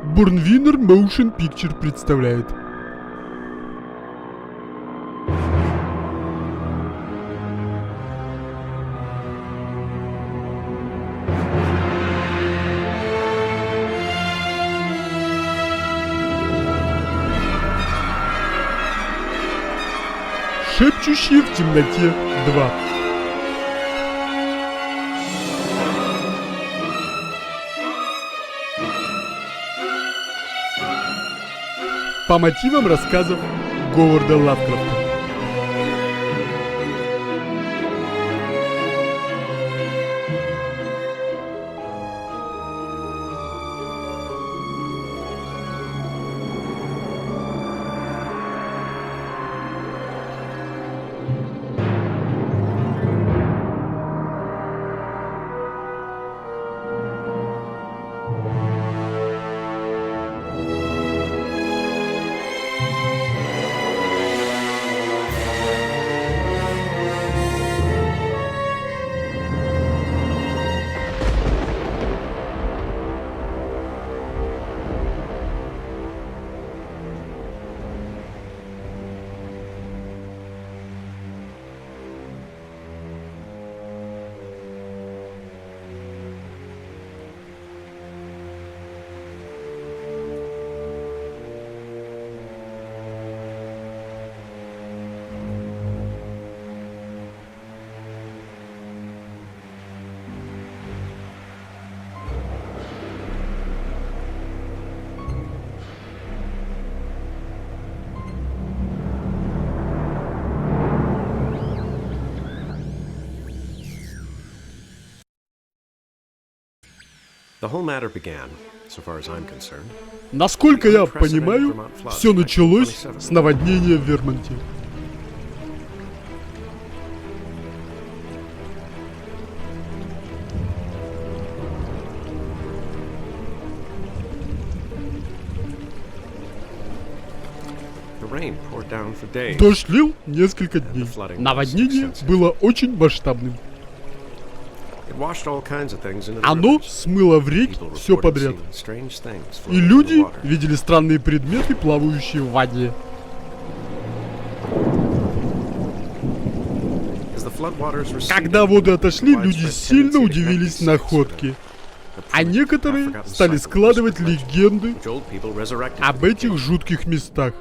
Бурнвинер Motion Picture представляет. Шепчущие в темноте 2. По мотивам рассказов Говарда Лавкрафта. Насколько я понимаю, все началось с наводнения в Вермонте. Дождь лил несколько дней. Наводнение было очень масштабным. Оно смыло в реки все подряд. И люди видели странные предметы, плавающие в воде. Когда воды отошли, люди сильно удивились находке. А некоторые стали складывать легенды об этих жутких местах.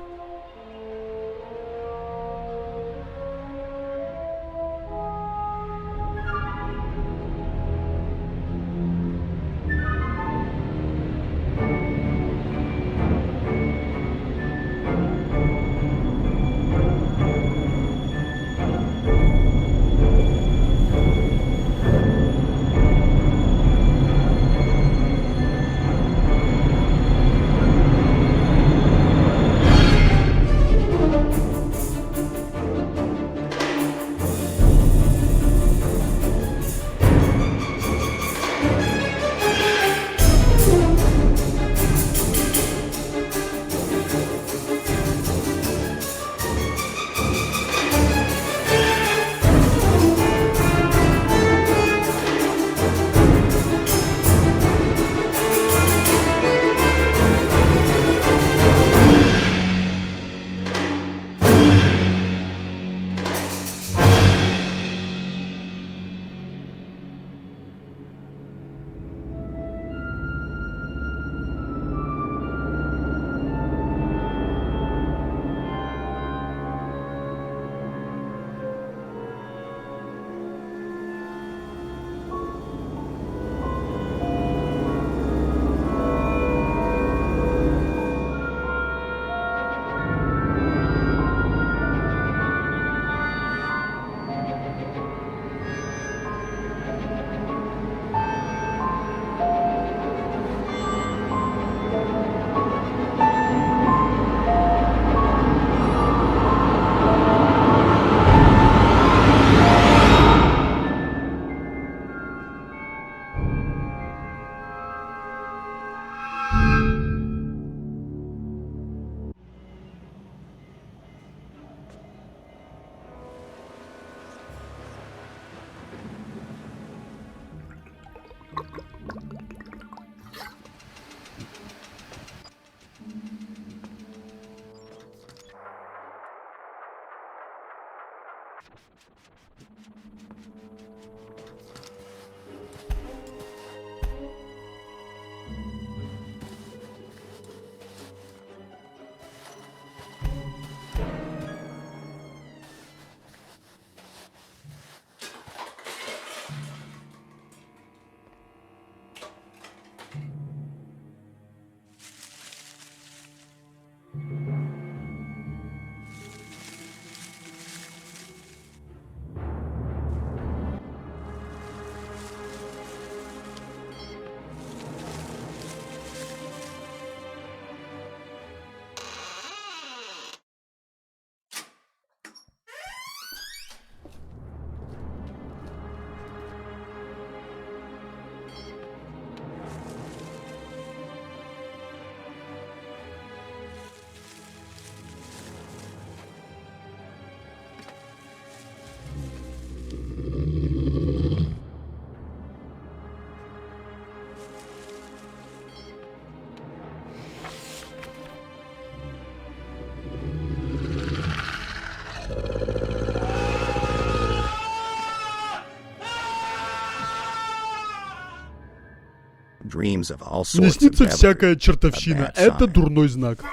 Мне снится всякая чертовщина. Это дурной знак.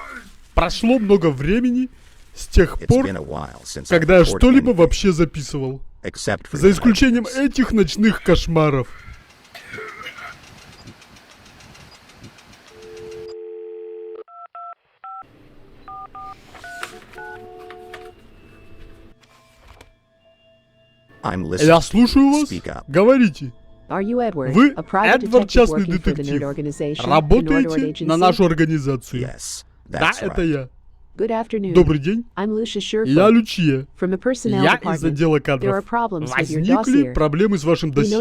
Прошло много времени с тех пор, когда я что-либо вообще записывал. За исключением этих ночных кошмаров. Я слушаю вас. Говорите. Вы Эдвард, частный детектив. Работаете на нашу организацию? Да, это я. Добрый день. Я Лючия. Я из отдела кадров. Возникли проблемы с вашим досье.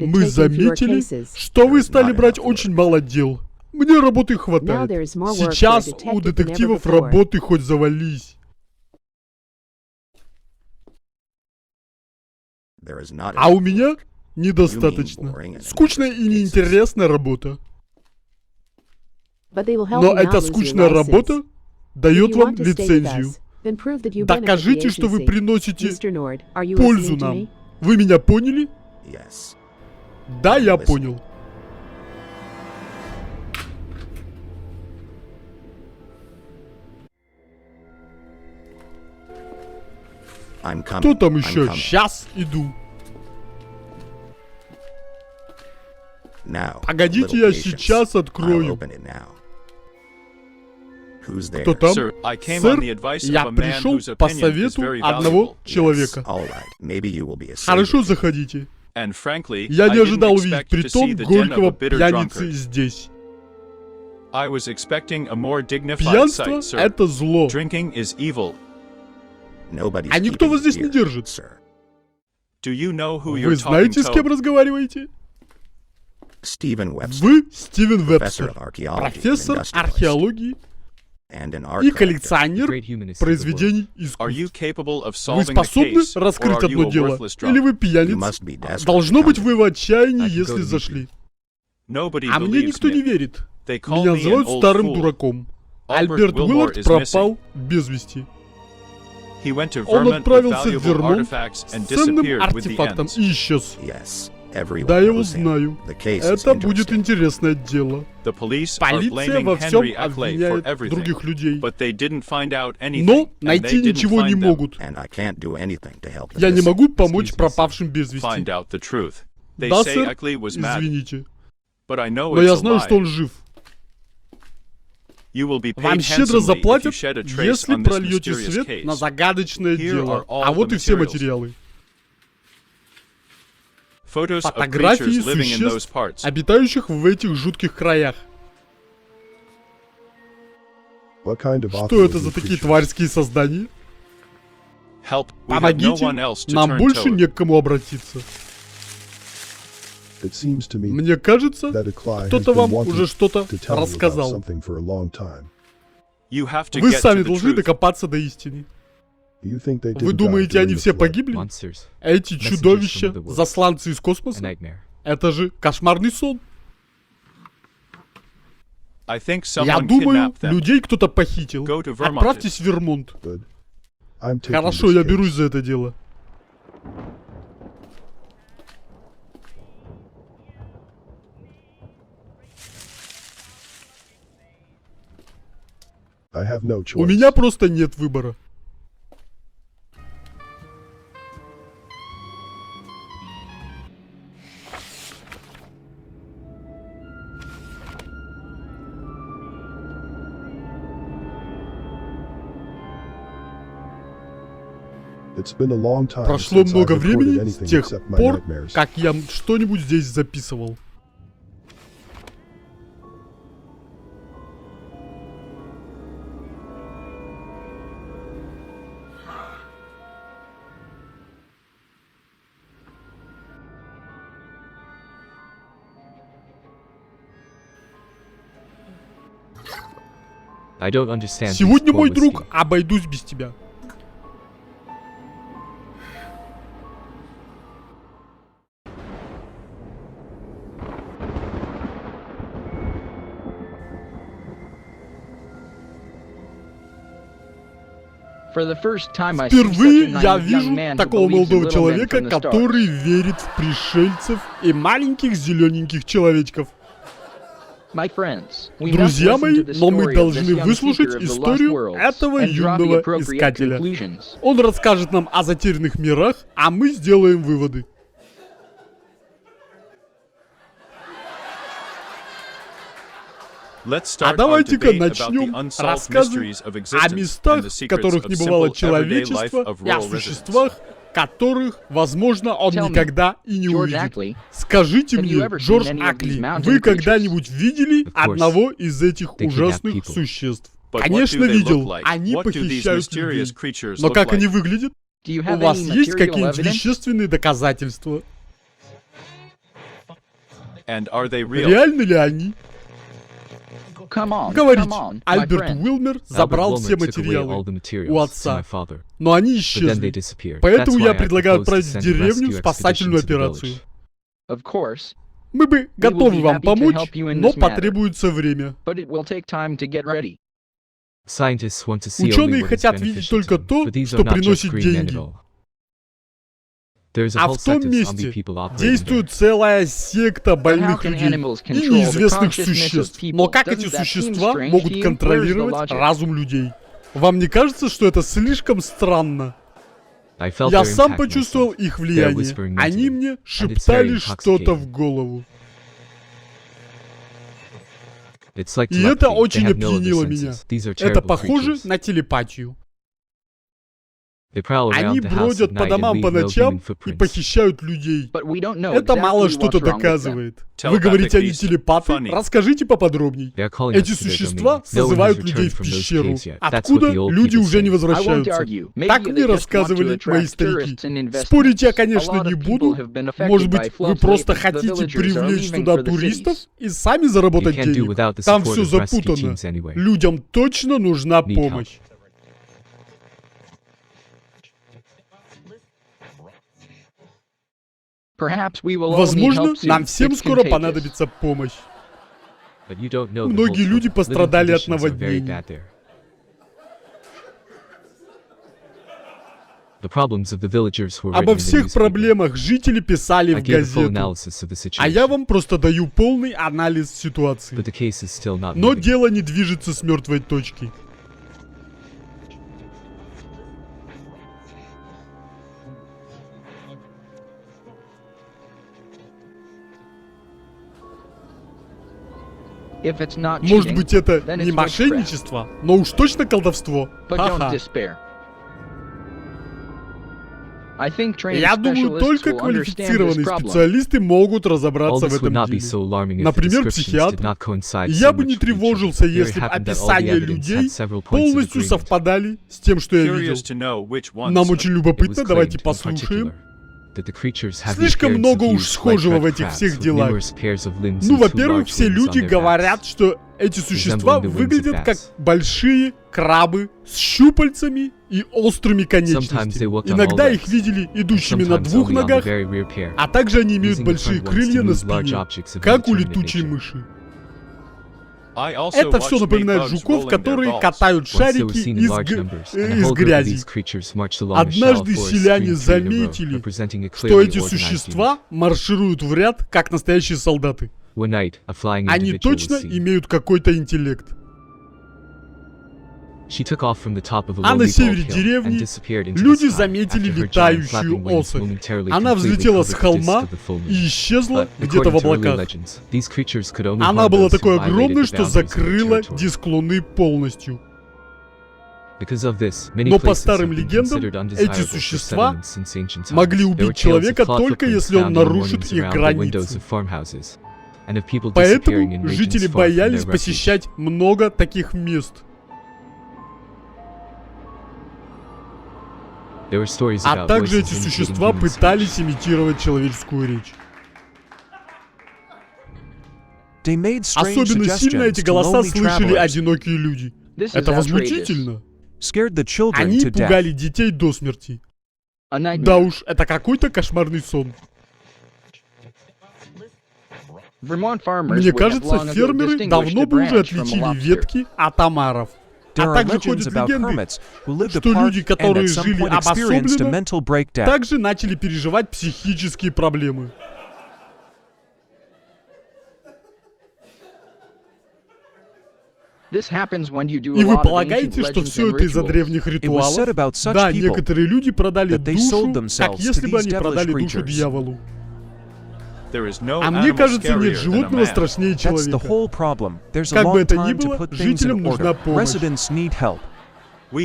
Мы заметили, что вы стали брать очень мало дел. Мне работы хватает. Сейчас у детективов работы хоть завались. А у меня недостаточно. Скучная и неинтересная работа. Но эта скучная работа дает вам лицензию. Докажите, что вы приносите пользу нам. Вы меня поняли? Да, я понял. Кто там еще? Сейчас иду. Погодите, я сейчас открою. Кто там? Сэр, я пришел по совету одного человека. Хорошо, заходите. Я не ожидал увидеть притон горького пьяницы здесь. Пьянство — это зло. А никто вас здесь не держит. Вы знаете, с кем разговариваете? Вы Стивен Вебстер, профессор археологии и коллекционер произведений искусств. Вы способны раскрыть одно дело? Или вы пьяница? Должно быть, вы в отчаянии, если зашли. А мне никто не верит. Меня называют старым дураком. Альберт Уиллард пропал без вести. Он отправился в Вермонт с ценным артефактом и исчез. Да, я его знаю. Это будет интересное дело. Полиция во всем обвиняет других людей. Но найти ничего не могут. Я не могу помочь пропавшим без вести. Да, сэр, извините. Но я знаю, что он жив. Вам щедро заплатят, если прольете свет на загадочное дело. А вот и все материалы. Фотографии существ, обитающих в этих жутких краях. Что это за такие тварские создания? Помогите, нам больше не к кому обратиться. Мне кажется, кто-то вам уже что-то рассказал. Вы сами должны докопаться до истины. Вы думаете, они все погибли? Эти чудовища, засланцы из космоса? Это же кошмарный сон. Я думаю, людей кто-то похитил. Отправьтесь в Вермонт. Хорошо, я берусь за это дело. У меня просто нет выбора. Прошло много времени с тех пор, как я что-нибудь здесь записывал. Сегодня, мой друг, обойдусь без тебя. Впервые я вижу такого молодого человека, который верит в пришельцев и маленьких зелененьких человечков. Друзья мои, но мы должны выслушать историю этого юного искателя. Он расскажет нам о затерянных мирах, а мы сделаем выводы. А давайте-ка начнем рассказы о местах, в которых не бывало человечества, и о существах, которых, возможно, он никогда и не увидит. Скажите мне, Джордж Акли, вы когда-нибудь видели одного из этих ужасных существ? Конечно, видел. Они похищают людей. Но как они выглядят? У вас есть какие-нибудь вещественные доказательства? Реальны ли они? Говорите, Альберт Уилмарт забрал все материалы у отца, но они исчезли. Поэтому я предлагаю отправить в деревню спасательную операцию. Мы бы готовы вам помочь, но потребуется время. Ученые хотят видеть только то, что приносит деньги. А в том месте действует целая секта больных людей и неизвестных существ. Но как эти существа могут контролировать разум людей? Вам не кажется, что это слишком странно? Я сам почувствовал их влияние. Они мне шептали что-то в голову. И это очень опьянило меня. Это похоже на телепатию. Они бродят по домам по ночам и похищают людей. Это мало что-то доказывает. Вы говорите, они телепаты? Расскажите поподробней. Эти существа созывают людей в пещеру, откуда люди уже не возвращаются. Так мне рассказывали мои старики. Спорить я, конечно, не буду. Может быть, вы просто хотите привлечь туда туристов и сами заработать денег? Там все запутано. Людям точно нужна помощь. Возможно, нам всем скоро понадобится помощь. Многие люди пострадали от наводнений. Обо всех проблемах жители писали в газету, а я вам просто даю полный анализ ситуации. Но дело не движется с мертвой точки. Может быть, это не мошенничество, но уж точно колдовство. Ха-ха. Я думаю, только квалифицированные специалисты могут разобраться в этом деле. Например, психиатр. Я бы не тревожился, если бы описания людей полностью совпадали с тем, что я видел. Нам очень любопытно, давайте послушаем. Слишком много уж схожего в этих всех делах. Ну, во-первых, все люди говорят, что эти существа выглядят как большие крабы с щупальцами и острыми конечностями. Иногда их видели идущими на двух ногах, а также они имеют большие крылья на спине, как у летучей мыши. Это все напоминает жуков, которые катают шарики из грязи. Однажды селяне заметили, что эти существа маршируют в ряд, как настоящие солдаты. Они точно имеют какой-то интеллект. А на севере деревни люди заметили летающую особь. Она взлетела с холма и исчезла где-то в облаках. Она была такой огромной, что закрыла диск Луны полностью. Но по старым легендам, эти существа могли убить человека только если он нарушит их границы. Поэтому жители боялись посещать много таких мест. А также эти существа пытались имитировать человеческую речь. Особенно сильно эти голоса слышали одинокие люди. Это возмутительно. Они пугали детей до смерти. Да уж, это какой-то кошмарный сон. Мне кажется, фермеры давно бы уже отличили ветки от омаров. А также ходят легенды, что люди, которые жили обособленно, также начали переживать психические проблемы. И вы полагаете, что все это из-за древних ритуалов? Да, некоторые люди продали душу, как если бы они продали душу дьяволу. А мне кажется, нет животного страшнее человека. Как бы это ни было, жителям нужна помощь.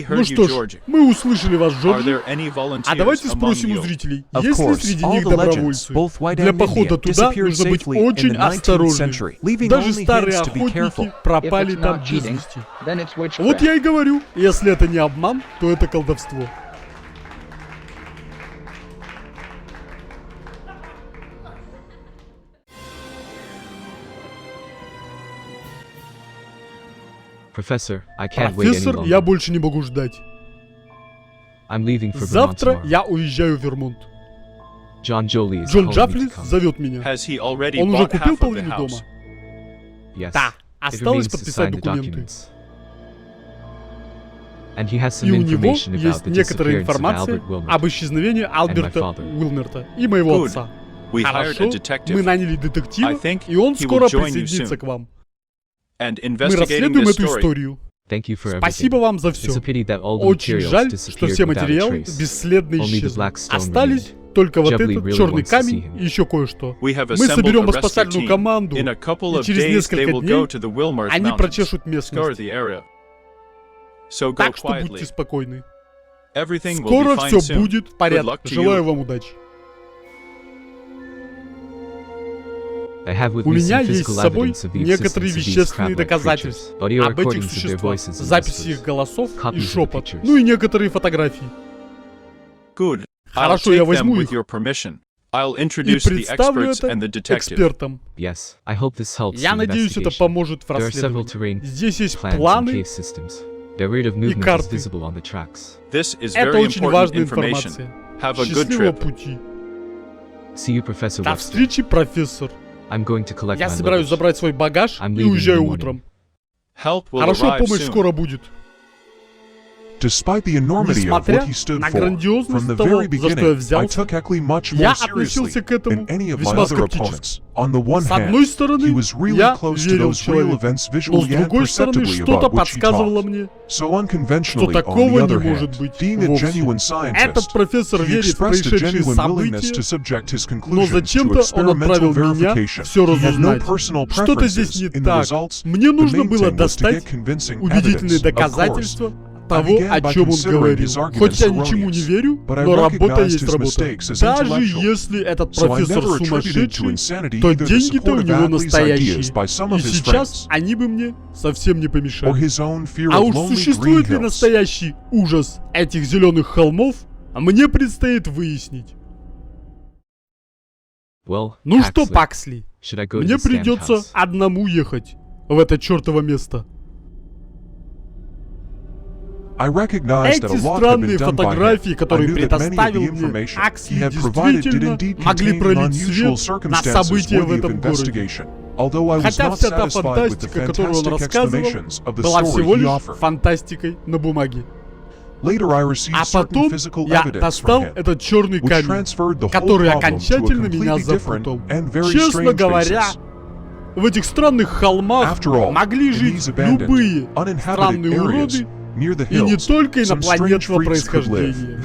Ну что ж, мы услышали вас, Джордж. А давайте спросим у зрителей, есть ли среди них добровольцы? Для похода туда нужно быть очень осторожным. Даже старые охотники пропали там без вести. Вот я и говорю, если это не обман, то это колдовство. Профессор, я больше не могу ждать. Завтра я уезжаю в Вермонт. Джон Джепли зовет меня. Он уже купил половину дома? Да, осталось подписать документы. И у него есть некоторая информация об исчезновении Альберта Уилмарта и моего отца. Хорошо, мы наняли детектива, и он скоро присоединится к вам. Мы расследуем эту историю. Спасибо вам за все. Очень жаль, что все материалы бесследно исчезли. Остались только вот этот черный камень и еще кое-что. Мы соберем спасательную команду, и через несколько дней они прочешут местность. Так что будьте спокойны. Скоро все будет в порядке. Желаю вам удачи. У меня есть с собой некоторые вещественные доказательства об этих существах, записи их голосов и шепот, ну и некоторые фотографии. Хорошо, я возьму их и представлю это экспертам. Я надеюсь, это поможет в расследовании. Здесь есть планы и карты. Это очень важная информация. Счастливого пути. До встречи, профессор. Я собираюсь забрать свой багаж и уезжаю утром. Хорошо, помощь скоро будет. Несмотря на грандиозность того, за что я взялся, я относился к этому весьма скептически. С одной стороны, я верил в человека, но с другой стороны, что-то подсказывало мне, что такого не может быть вовсе. Этот профессор верит в происшедшие события, но зачем-то он отправил меня все разузнать. Что-то здесь не так. Мне нужно было достать убедительные доказательства того, о чем он говорил. Хоть я ничему не верю, но работа есть работа. Даже если этот профессор сумасшедший, то деньги-то у него настоящие. И сейчас они бы мне совсем не помешали. А уж существует ли настоящий ужас этих зеленых холмов, мне предстоит выяснить. Ну что, Паксли, мне придется одному ехать в это чертово место. Эти странные фотографии, которые предоставил мне Аксли, действительно могли пролить свет на события в этом городе. Хотя вся та фантастика, которую он рассказывал, была всего лишь фантастикой на бумаге. А потом я достал этот черный камень, который окончательно меня запутал. Честно говоря, в этих странных холмах могли жить любые странные уроды, и не только инопланетного происхождения.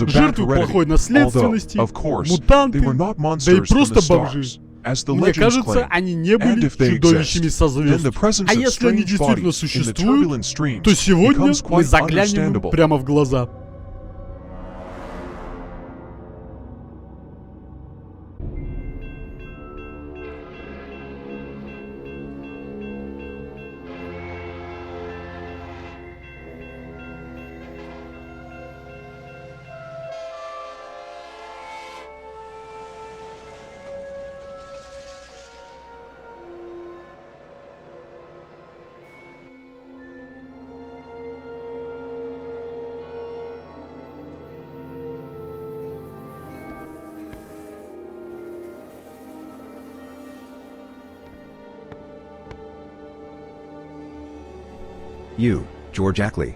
Жертвы плохой наследственности, мутанты, да и просто бомжи. Мне кажется, они не были чудовищами со звезд. А если они действительно существуют, то сегодня мы заглянем им прямо в глаза.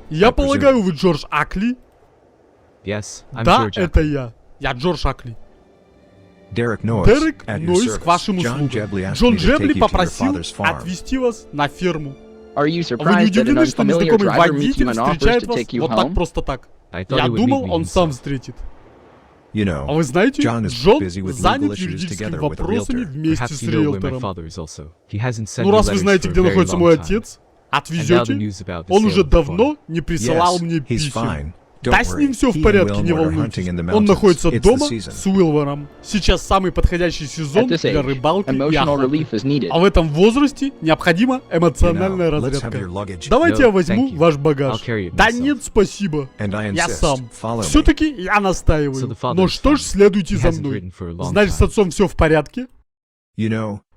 Я полагаю, вы Джордж Акли? Да, это я. Я Джордж Акли. Дерек Нойс к вашим услугам. Джон Джебли попросил отвезти вас на ферму. Вы не удивлены, что незнакомый водитель встречает вас вот так просто так? Я думал, он сам встретит. А вы знаете, Джон занят юридическими вопросами вместе с риэлтором. Ну раз вы знаете, где находится мой отец, отвезете? Он уже давно не присылал мне писем. Да, с ним все в порядке, не волнуйтесь. Он находится дома с Уилвером. Сейчас самый подходящий сезон для рыбалки и охоты. А в этом возрасте необходима эмоциональная разрядка. Давайте я возьму ваш багаж. Да нет, спасибо. Я сам. Все-таки я настаиваю. Но что ж, следуйте за мной. Значит, с отцом все в порядке?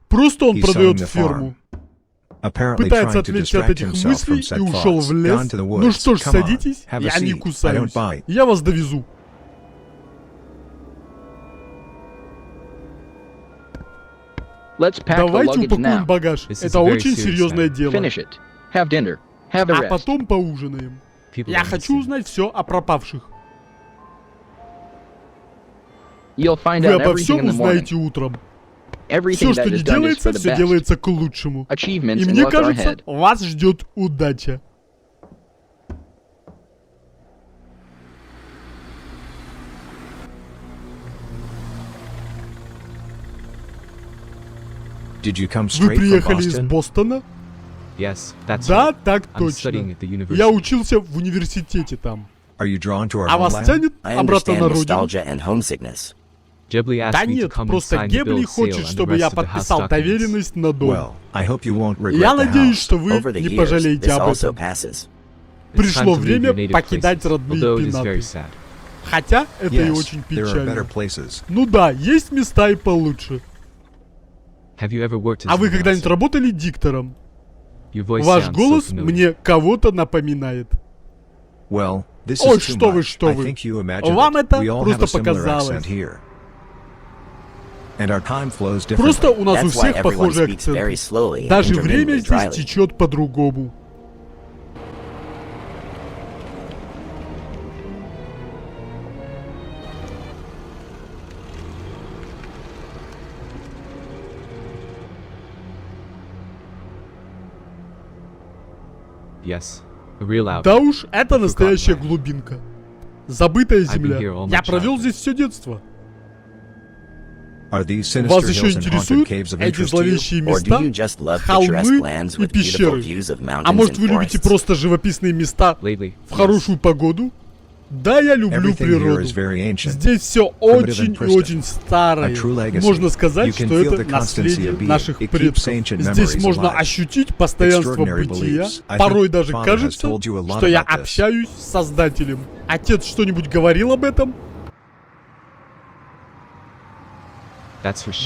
Просто он продает ферму. Пытается отвлечься от этих мыслей и ушел в лес. Ну что ж, садитесь, я не кусаюсь. Я вас довезу. Давайте упакуем багаж. Это очень серьезное дело. А потом поужинаем. Я хочу узнать все о пропавших. Вы обо всем узнаете утром. Все, что не делается, все делается к лучшему. И мне кажется, вас ждет удача. Вы приехали из Бостона? Да, так точно. Я учился в университете там. А вас тянет обратно на родину? Да нет, просто Гебли хочет, чтобы я подписал доверенность на дом. Я надеюсь, что вы не пожалеете об этом. Пришло время покидать родные пенаты. Хотя это и очень печально. Ну да, есть места и получше. А вы когда-нибудь работали диктором? Ваш голос мне кого-то напоминает. Ой, что вы. Вам это просто показалось. Просто у нас у всех похожий акцент. Даже время здесь течет по-другому. Да уж, это настоящая глубинка. Забытая земля. Я провел здесь все детство. Вас еще интересуют эти зловещие места, холмы и пещеры? А может, вы любите просто живописные места в хорошую погоду? Да, я люблю природу. Здесь все очень и очень старое. Можно сказать, что это наследие наших предков. Здесь можно ощутить постоянство бытия. Порой даже кажется, что я общаюсь с Создателем. Отец что-нибудь говорил об этом?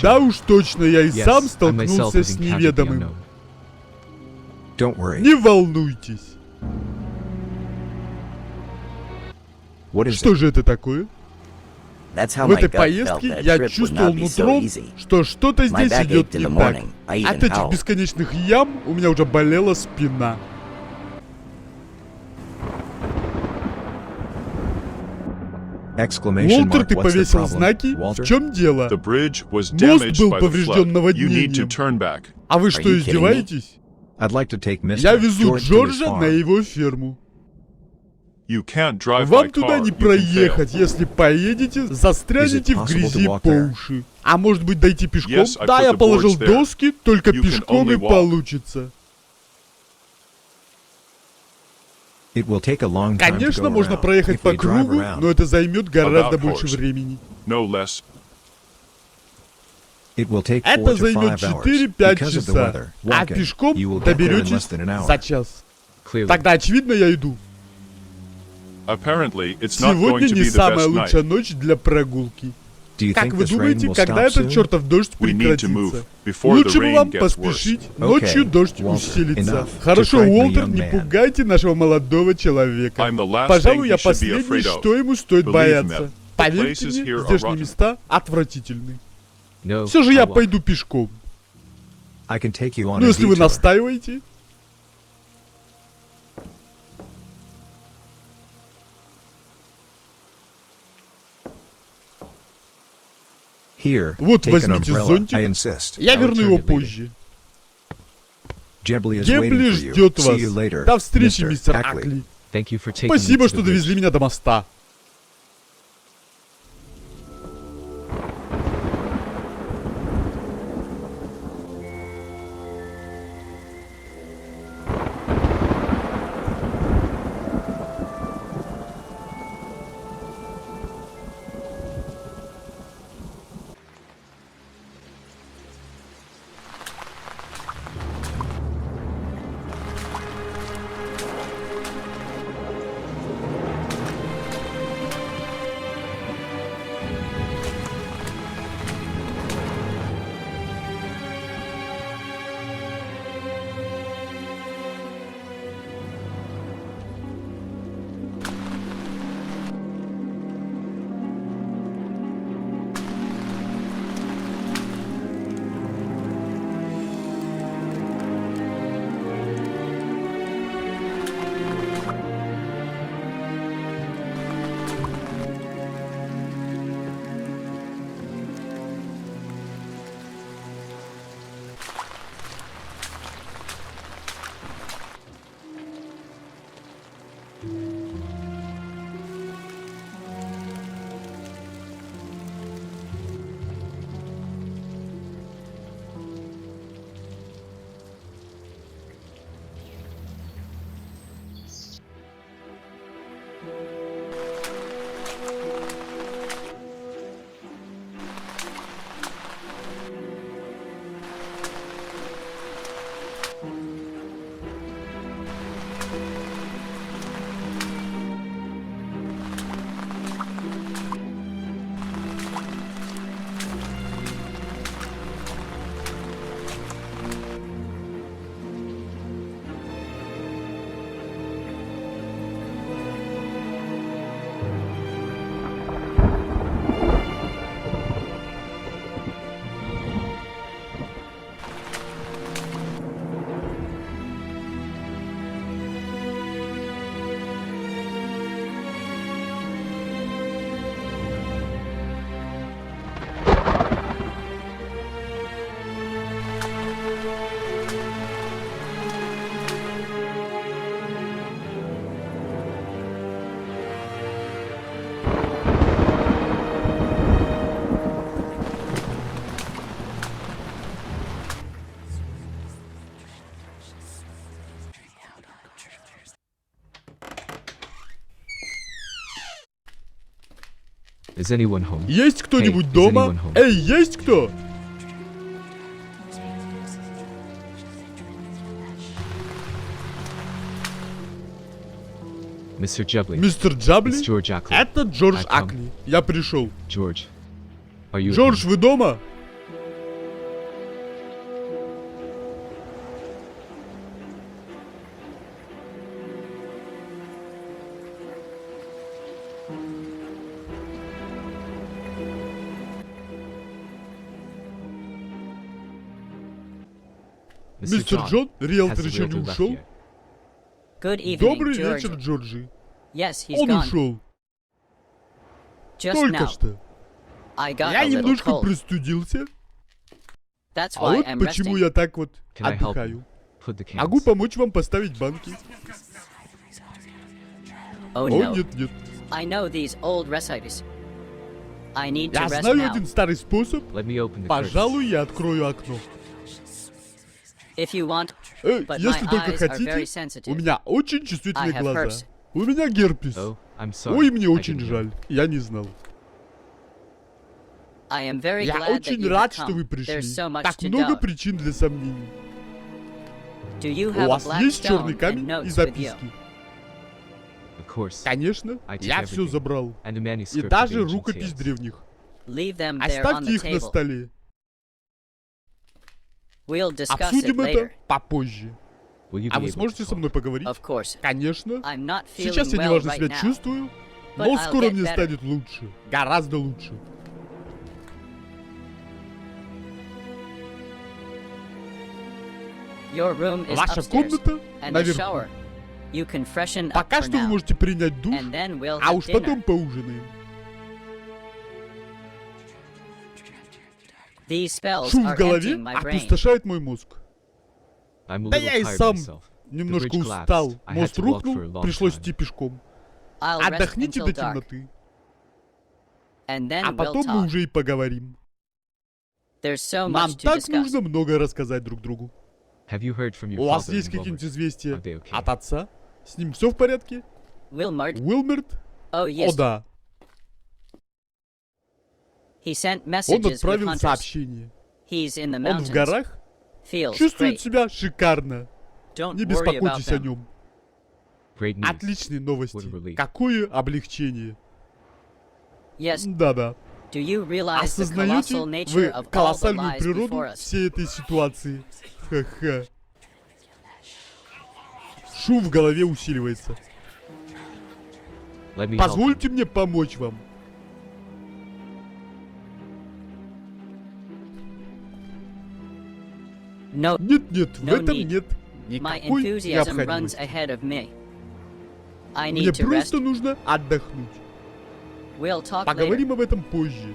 Да уж точно, я и сам столкнулся с неведомым. Не волнуйтесь. Что же это такое? В этой поездке я чувствовал нутром, что что-то здесь идет не так. От этих бесконечных ям у меня уже болела спина. Уолтер, ты повесил знаки? В чем дело? Мост был поврежден наводнением. А вы что, издеваетесь? Я везу Джорджа на его ферму. Вам туда не проехать, если поедете, застрянете в грязи по уши. А может быть, дойти пешком? Да, я положил доски, только пешком и получится. Конечно, можно проехать по кругу, но это займет гораздо больше времени. Это займет 4-5 часа, а пешком доберетесь за час. Тогда, очевидно, я иду. Сегодня не самая лучшая ночь для прогулки. Как вы думаете, когда этот чертов дождь прекратится? Лучше бы вам поспешить, ночью дождь усилится. Хорошо, Уолтер, не пугайте нашего молодого человека. Пожалуй, я последний, что ему стоит бояться. Поверьте мне, здешние места отвратительны. Все же я пойду пешком. Ну, если вы настаиваете... Вот, возьмите зонтик. Я верну его позже. Jebley ждет вас. До встречи, мистер Акли. Спасибо, что довезли меня до моста. Есть кто-нибудь дома? Эй, есть кто? Мистер Джебли. Мистер Джебли? Это Джордж Акли. Я пришел. Джордж, вы дома? Мистер Джон, риэлтор еще не ушел? Добрый вечер, Джорджи. Он ушел. Только что. Я немножко простудился. А вот почему я так вот отдыхаю. Могу помочь вам поставить банки. О, нет. Я знаю один старый способ. Пожалуй, я открою окно. Если только хотите, у меня очень чувствительные глаза. У меня герпес. Ой, мне очень жаль. Я не знал. Я очень рад, что вы пришли. Так много причин для сомнений. У вас есть черный камень и записки? Конечно, я все забрал. И даже рукопись древних. Оставьте их на столе. Обсудим это попозже. А вы сможете со мной поговорить? Конечно. Сейчас я неважно себя чувствую, но скоро мне станет лучше. Гораздо лучше. Ваша комната наверху. Пока что вы можете принять душ, а уж потом поужинаем. Шум в голове опустошает мой мозг. I'm a Да little я и tired сам myself. немножко bridge устал. collapsed. I had Мост to walk for a рухнул, long пришлось time. идти пешком. I'll rest Отдохните until до dark, темноты, and then а we'll потом мы talk. уже и поговорим. There's so Нам much to так discuss. нужно многое рассказать друг другу. Have you heard from your У вас father есть in какие-нибудь Wilmart? известия Are they okay? от отца? С ним все в порядке? Wilmart? Уилмарт? Oh О yes. да, He sent он messages with отправил hunters. сообщение. He's in the Он в mountains. горах, Feels чувствует great. себя шикарно. Don't Не worry about беспокойтесь о them. нем. Great news. Отличные What a новости. relief. Какое облегчение. Yes. Да-да. Do you realize the Осознаете colossal nature вы of all the колоссальную lies природу before us? всей этой ситуации? Ха-ха. Шум в голове усиливается. Let me help you. Позвольте мне помочь вам. No, Нет-нет, в No этом need. нет my никакой enthusiasm runs необходимости. ahead of me. I Мне need to rest. просто нужно отдохнуть. We'll talk later. Поговорим об этом позже.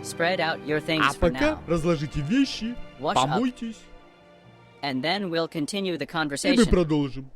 Spread out your А things for пока now, разложите вещи, Wash up. помойтесь, and then we'll continue the и мы conversation. продолжим.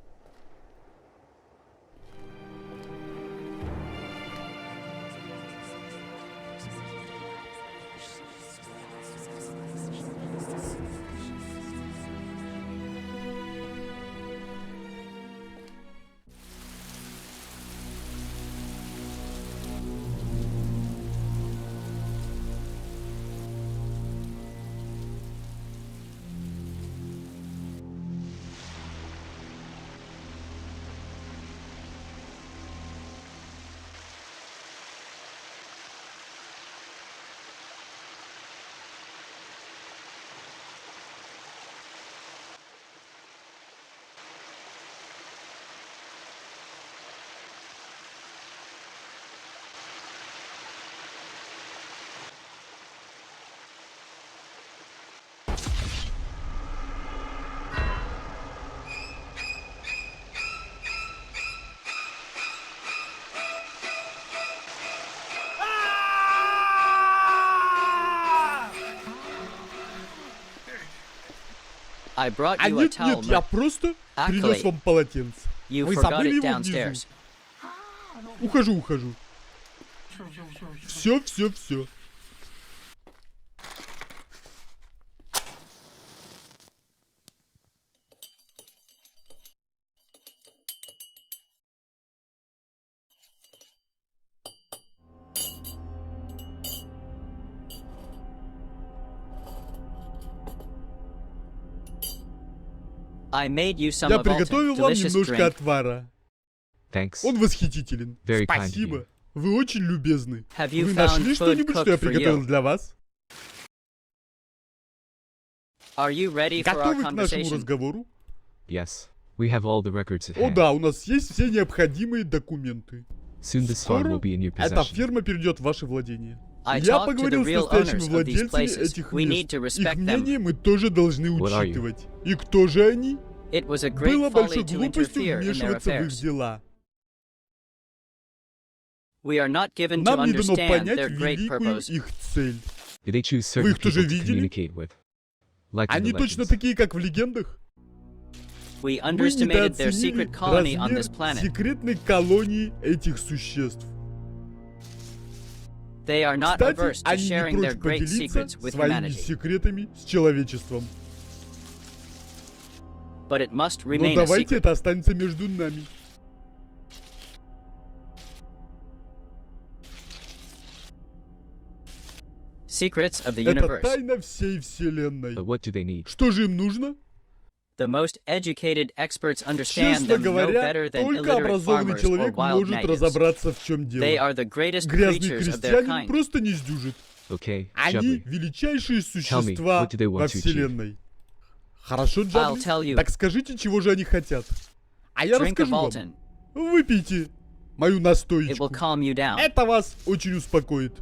I brought А you a нет, towel. нет, я просто Ackley. принес вам полотенце. You Вы forgot забыли it его внизу. downstairs. Ухожу. Все. I made you some Я of Alton's приготовил вам delicious немножко drink. отвара. Thanks. Он восхитителен. Very kind of Спасибо. you. Вы очень любезны. Have you Вы found нашли food что-нибудь, что я cooked for приготовил you? для вас? Are you ready for our Готовы к нашему conversation? разговору? Yes. We have all the records at О hand. да, у нас есть все необходимые документы. Soon this farm Скоро will be in your эта possession. ферма перейдет в ваше владение. I Я talked to the поговорил с real настоящими owners of these владельцами places. этих We need мест. to Их respect мнение them. мы тоже должны What are you? учитывать. И кто же они? It was a great Было folly большой to глупостью interfere in their вмешиваться в их affairs. дела. We are not given to Нам не дано understand понять their great великую purpose. их цель. Did they choose Вы certain их тоже people to видели? communicate with? Like in Они the точно legends. такие, как в легендах? We Мы underestimated their недооценили secret colony on размер this planet. секретной колонии этих существ. They are not Кстати, averse to они не sharing their прочь great поделиться secrets with своими humanity. секретами с человечеством. But it must Но remain a давайте secret. это останется между нами. Secrets of the Это universe. тайна всей вселенной. But what do they need? Что же им нужно? The most educated experts understand Честно them no говоря, better than только illiterate образованный farmers or человек wild может natives. разобраться, в чем дело. They are the greatest Грязный creatures of their крестьянин kind. просто не сдюжит. Okay, Они Jebley. величайшие Tell me, существа what do they want во to achieve? вселенной. Хорошо, I'll tell Джабли? you. Так скажите, чего же они хотят. А я Drink of расскажу вам. Alton. Выпейте мою It will настоечку. calm you down. Это вас очень успокоит.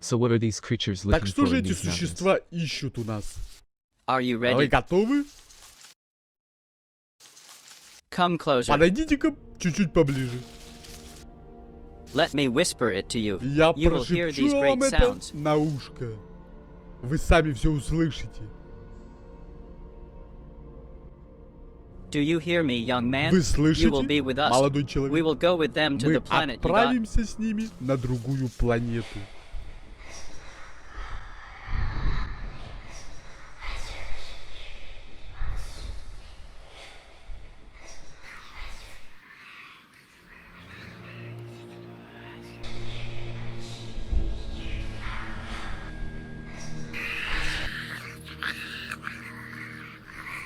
So what are these creatures Так looking что for же in эти these mountains? существа ищут у нас? Are you А вы ready? готовы? Come closer. Подойдите-ка чуть-чуть поближе. Let me whisper it to you. Я You will hear these прошепчу great вам это sounds. на ушко. Вы сами все услышите. Do you hear me, young man? Вы You will слышите, be with us. молодой We человек? will go with them to Мы the planet you got. отправимся с ними на другую планету.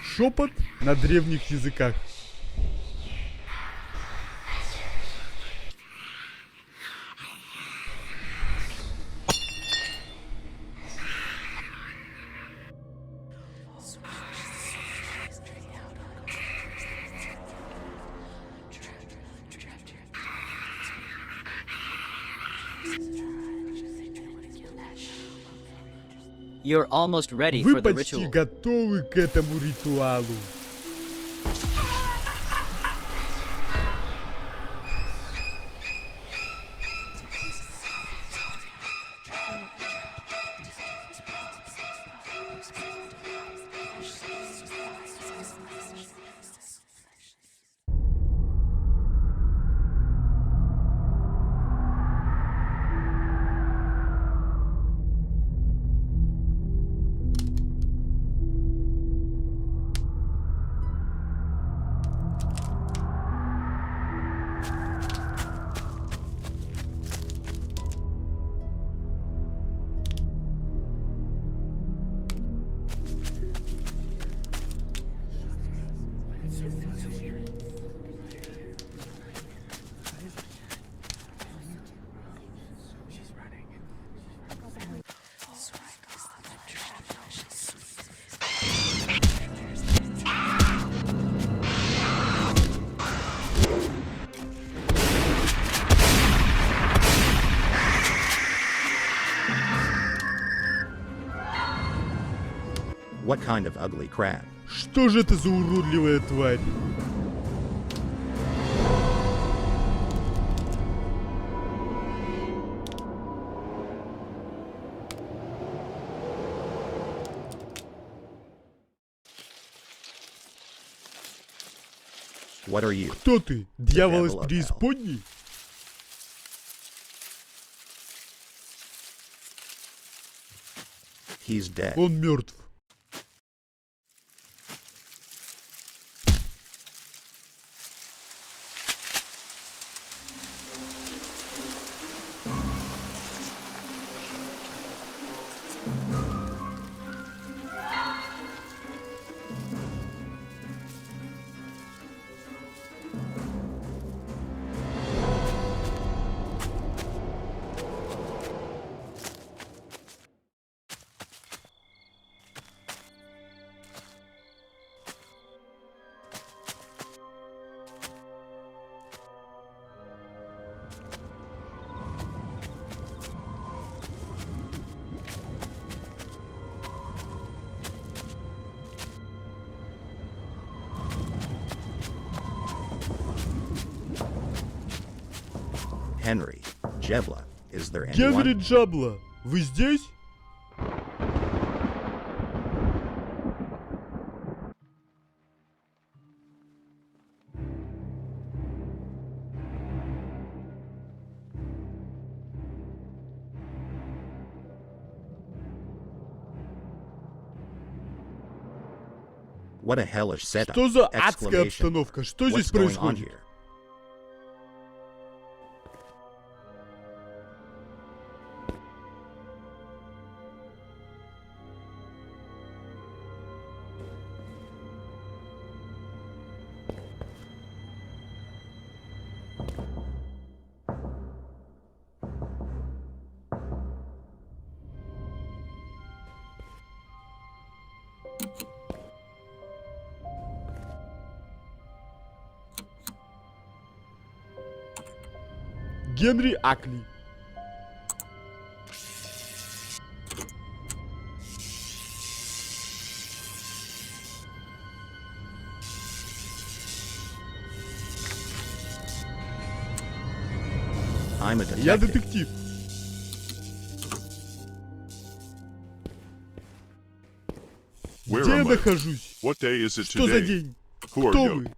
Шепот на древних языках. You're almost ready Вы for the почти ritual. готовы к этому ритуалу. What kind of ugly crab? Что же это за уродливая тварь? What are you? Кто ты? Дьявол из devil of преисподней? He's dead. Он мертв. Henry Jebley. Is there Генри anyone? Джабла, вы здесь? What a hellish setup! Что за адская Exclamation. обстановка? Что здесь What's going on происходит? here? Генри Акли. I'm a Я detective. детектив. Where Где я am I? нахожусь? What day is it Что за today? день? Who are Кто you? вы?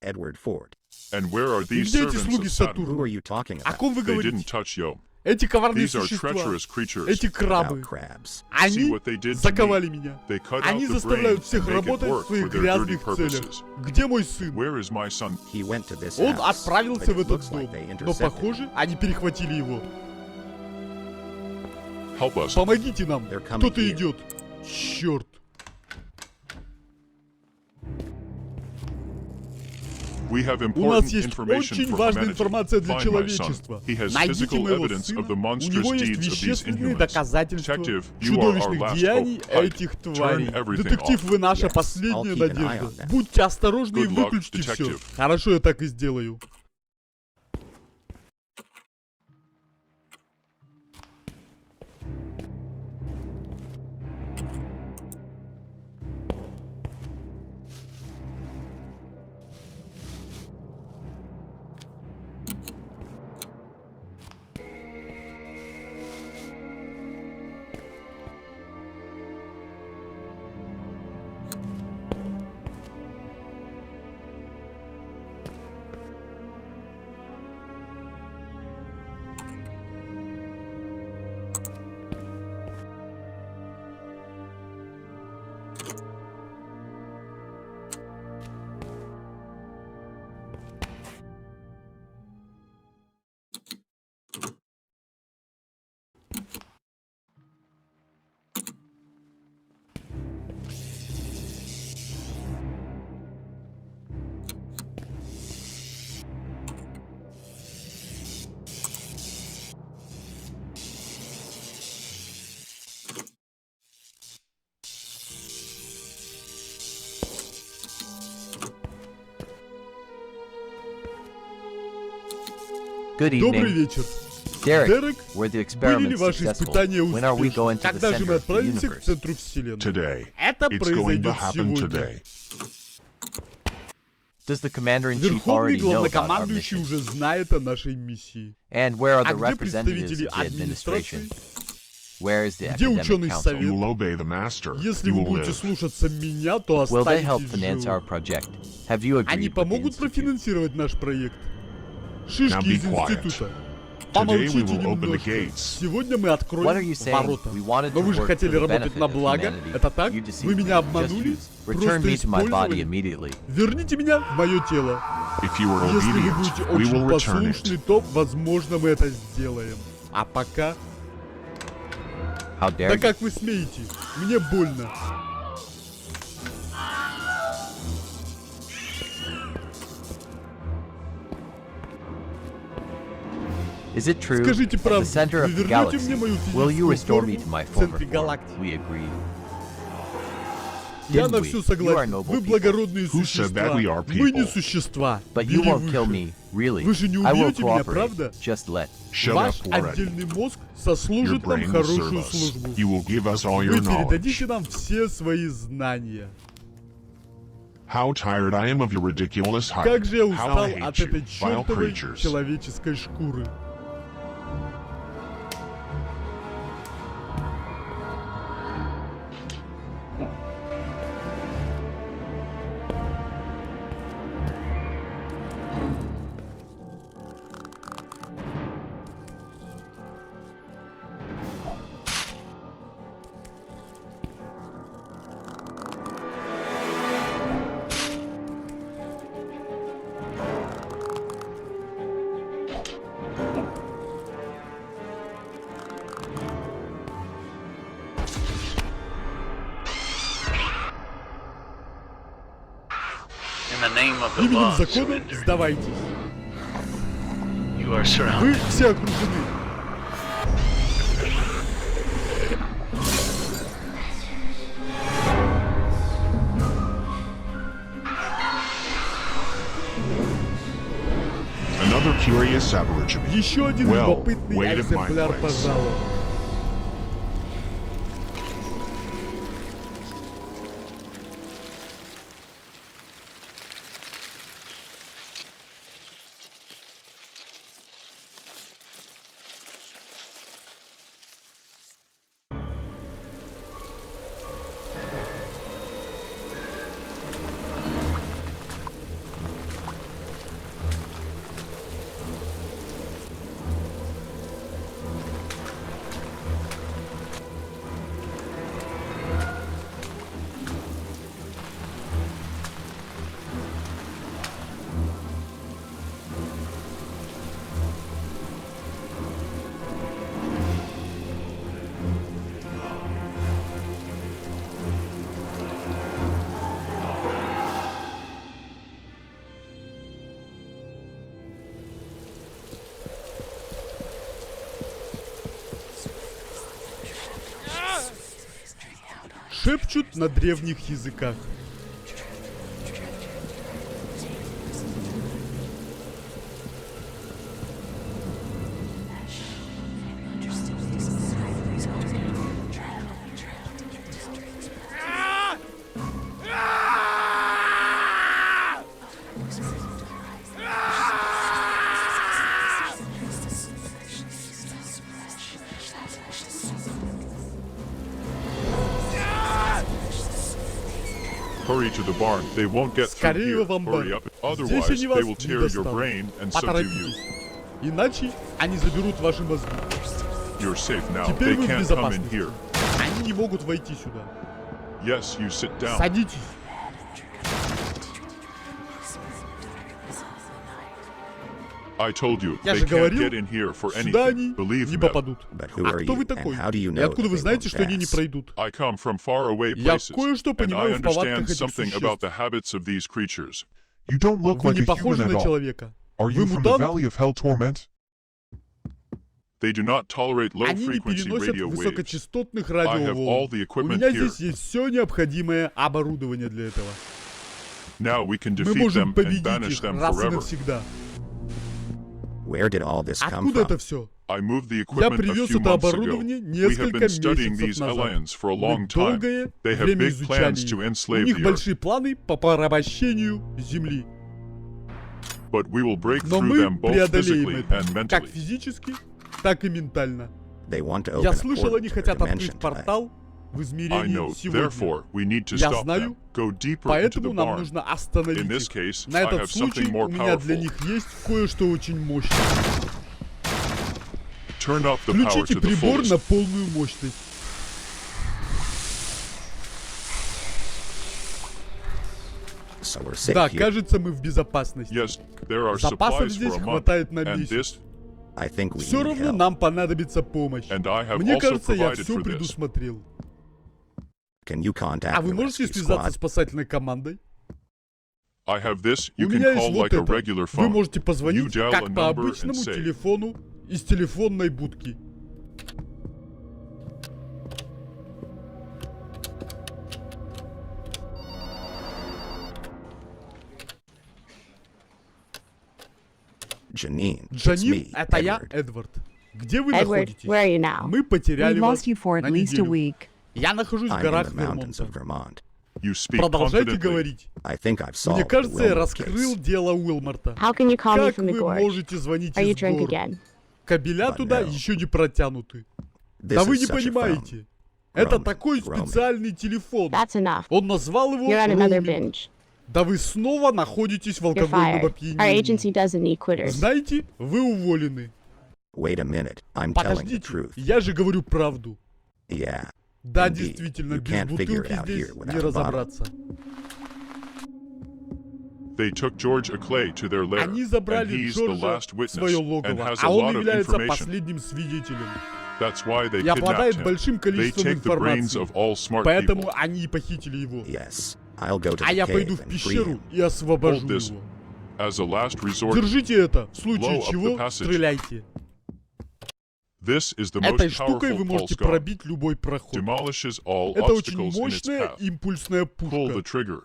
Edward Ford. And where are И these где эти servants слуги of Saturn? Who Сатурна? are you talking О about? ком вы They didn't говорите? touch you. Эти коварные These are существа. treacherous creatures. Эти About крабы. crabs. See Они what they did to заковали me. меня. They cut out Они the brain заставляют всех and make it работать в work своих for their dirty грязных целях. purposes. Где мой сын? Where is my son? He went to this Он house, отправился but в it этот looks дом, like they но intercepted him. похоже, они перехватили его. Help us. Помогите нам, They're coming кто-то here. идет. Черт. We have У нас important есть information очень for важная humanity. информация для Find my son. человечества. He has Найдите physical моего evidence сына, of the у него monstrous есть deeds of these вещественные inhumans. доказательства Detective, you are our чудовищных last деяний hope. Hide. этих тварей. Turn everything Детектив, off. вы наша Yes, I'll последняя keep an eye on надежда. them. Будьте осторожны и Good luck, выключите все. detective. Хорошо, я так и сделаю. Good Добрый evening. вечер. Derek, Дерек, were the были ли experiments ваши successful? испытания When are we успешны? going to the Когда же мы center of the отправимся к universe? центру Вселенной? Today. Это It's going to произойдет happen сегодня. today. Does the commander-in-chief Верховный already know about our главнокомандующий mission? уже знает о нашей миссии. And where are А the где representatives представители of the administration? администрации? Where is the Где academic ученый council? совет? You will obey the master. Если You вы will будете live. слушаться меня, то Will they help останетесь finance our живы. project? Have you Они agreed with the помогут institute? профинансировать наш проект. Now Шишки be из quiet. института. Today we Помолчите will open the немножко. gates. Сегодня мы What are откроем you saying? ворота. We wanted Но to вы же work хотели for the работать benefit на of благо. humanity. Это так? You deceived Вы me. меня Just обманули? use. Return Просто me to my body использовали? immediately. Верните меня в мое тело. If you are Если вы obedient, будете we очень will return послушны, it. то, возможно, мы это сделаем. А пока... How Да dare you? как вы смеете? Мне больно. Is it true? Скажите At the правду, center вы of the вернете мне galaxy, мою will you физическую restore me форму to my в former центре form? галактики? We agreed. Я Didn't на we? все You are согласен. noble Вы people. благородные Who said существа. that we are Мы не people? существа. But you Бери won't kill выше. me, really. Вы же не I will убьете меня, cooperate. правда? Just let. Shut Ваш up already. отдельный мозг Your сослужит нам brain will serve хорошую us. службу. You will give us all Вы your knowledge. передадите нам все свои знания. How tired I am of your ridiculous hype. Как же я How устал I от hate you, этой vile чертовой creatures. человеческой шкуры. In the name of the Именем law, закона surrender. сдавайтесь. You are Вы surrounded. все окружены. Another curious aborigine. Еще один Well, любопытный wait at my экземпляр, place. пожалуй. шепчут на древних языках. Hurry to the barn. They won't get through Скорее here. в амбар. Hurry up. Здесь Otherwise, они вас they will не tear your достанут. brain and subdue you. Поторопитесь. Иначе они заберут ваши мозги. You're safe now. Теперь They вы в can't come in безопасности. here. Они не могут войти сюда. Yes, you sit down. Садитесь. I told you, Я they же can't говорил, get in here for сюда они anything. Believe не me. попадут. But who А are кто you, вы and такой? how do you И know откуда that вы they знаете, won't что они не pass? пройдут? I come from faraway Я places, кое-что and I понимаю в повадках understand этих something about существ. the habits of these creatures. You don't look Вы like не a похожи human на at all. человека. Are Вы you from the мутант? Valley of Hell Torment? They do not tolerate Они не low-frequency переносят radio waves. высокочастотных I have all радиоволн. the У equipment меня here. здесь есть все необходимое оборудование для этого. Now we can Мы defeat можем them and победить banish их them раз и forever. навсегда. Where did all this come Откуда это from? все? I moved the Я equipment a привез few это months оборудование ago. We have несколько been studying месяцев these назад. aliens for a Мы long time. долгое They have время big изучали plans to их. У enslave них the earth. большие планы по порабощению Земли. But we will break Но through мы them both преодолеем physically это, and как mentally. физически, так и ментально. They want to Я open a слышал, portal они to хотят their открыть dimension tonight. портал в I измерении know, сегодня. therefore, we need to Я stop them. знаю, Go deeper into поэтому the нам barn. нужно остановить In this их. case, На I этот have случай something more у меня для powerful. них есть кое-что очень мощное. Turn up the power Включите to the прибор на fullest. полную мощность. So we're safe Да, here. кажется, мы в безопасности. Yes, there are Запасов supplies здесь for a month. хватает на And месяц. this, I think we Все need равно help. нам понадобится помощь. and I have Мне also кажется, я provided все for this. предусмотрел. Can you contact А вы the можете rescue связаться с squad? спасательной командой? I have this. У You can меня есть call вот like a это. regular Вы phone. можете позвонить, You dial a как по number обычному and say, телефону из телефонной будки. Janine, it's Джанин, me, это я, Edward. Эдвард. Где вы Edward, находитесь? where are you now? Мы потеряли We've вас lost you for на at least a неделю. week. Я нахожусь в I'm in горах the mountains Вермонта. of Vermont. You speak Продолжайте confidently. говорить. I think I've solved Мне the кажется, я Wilmart раскрыл case. дело Уилмарта. How can you call me Как from the вы gorge? можете звонить Are you из drunk гор? again? Кабеля But туда no. еще не протянуты. This Да вы is не such a phone. понимаете. Это Roaming, такой roaming. специальный телефон. That's enough. Он назвал его You're on another роуминг. binge. Да вы снова находитесь в You're алкогольном fired. Our опьянении. agency doesn't need quitters. Знаете, вы уволены. Wait a minute, I'm telling the Подождите, truth. я же говорю правду. Yeah. Да, Indeed, действительно, you без can't figure it бутылки out здесь here не without a bottle. разобраться. They took George Ackley to their lair, Они and забрали he's the Джорджа last в witness свое and логово, has a а он lot of является information. последним свидетелем. That's why they И kidnapped обладает him. большим They количеством take the brains информации. of all smart Поэтому people. они и похитили его. Yes. I'll go to А the я cave пойду в and free пещеру him. и освобожу Hold this. его. As a last resort, Держите это. В blow случае up чего, the passage. стреляйте. this is the Этой most штукой вы powerful можете pulse gun. пробить любой проход. Demolishes all Это очень obstacles in its мощная path. импульсная Pull the пушка. trigger.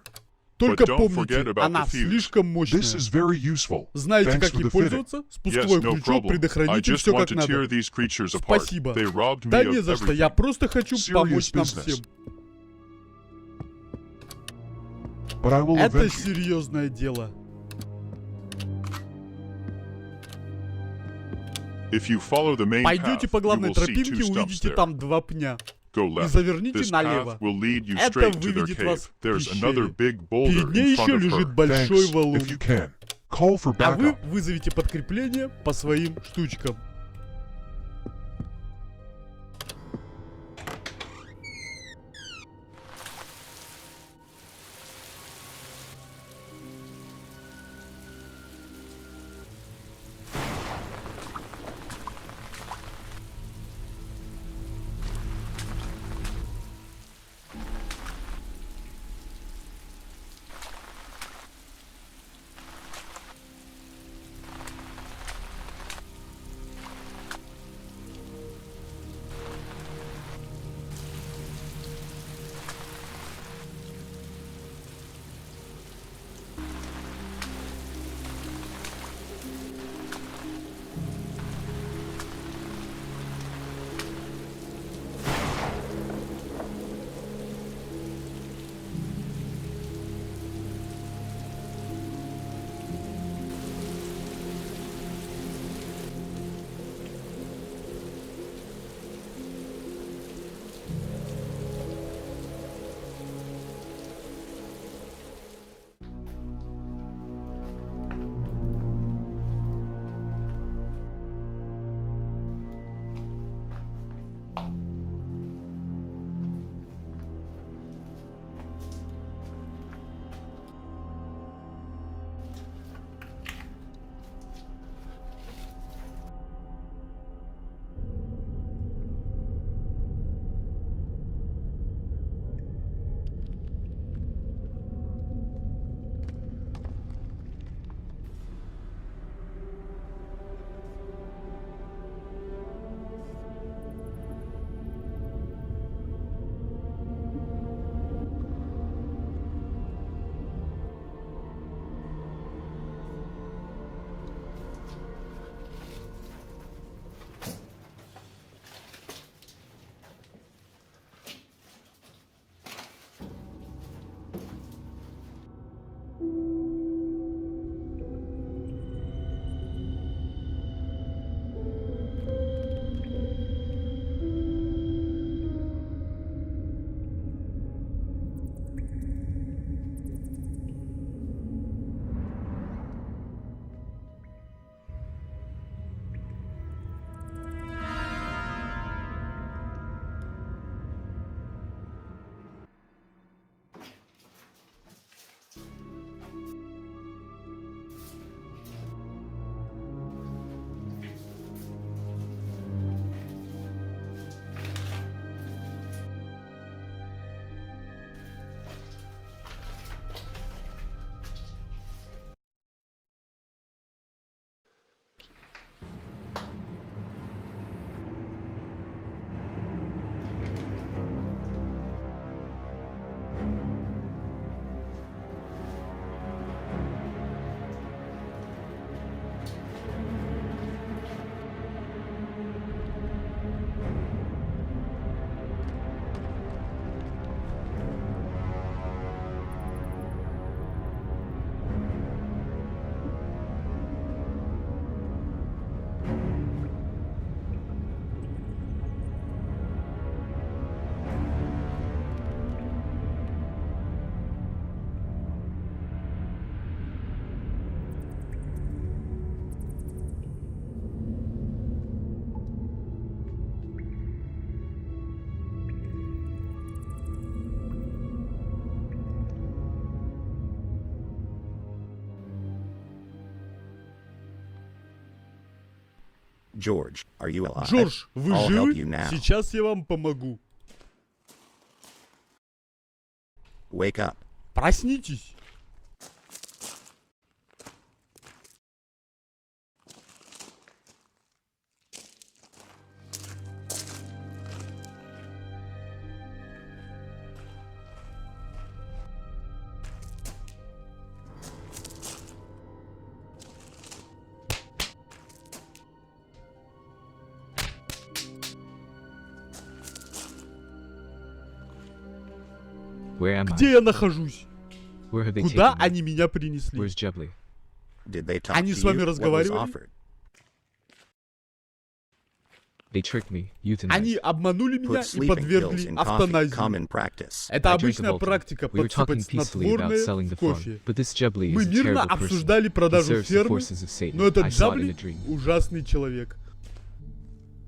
Только But don't forget помните, about она the fuse. слишком мощная. This is very useful. Знаете, Thanks как for ей the fitting. пользоваться? Yes, Спусковой no крючок, problem. I предохранитель, just все want как to надо. tear these creatures apart. Спасибо. They robbed me Да of не за что, everything. я просто хочу Serious помочь нам business. всем. But I will Это avenge you. серьезное дело. If you follow the main Пойдете path, по you главной will see тропинке, two stumps увидите there. там два пня. Go И left. заверните This налево. path will lead you Это straight to their выведет вас cave. в There's пещере. another big boulder Перед ней in еще front of лежит her. большой Thanks, валун. if you can. Call for А вы backup. вызовите подкрепление по своим штучкам. George, are you alive? Джордж, вы I'll help you живы? now. Сейчас я вам помогу. Wake up. Проснитесь. Where am I? Где я нахожусь? Where have they Куда taken me? они меня принесли? Where's Jebley? Did they talk Они to с вами you? What was разговаривали? offered? They tricked me, euthanized. Они обманули меня Put и sleeping pills подвергли in coffee. автоназии. Common practice. Это I drank the обычная Volta. практика We were talking подсыпать peacefully about selling снотворное the в farm, кофе. but this Jebley Мы is a мирно terrible person. обсуждали He продажу serves the фермы, forces of Satan. но этот I saw it in a Джабли dream. ужасный человек.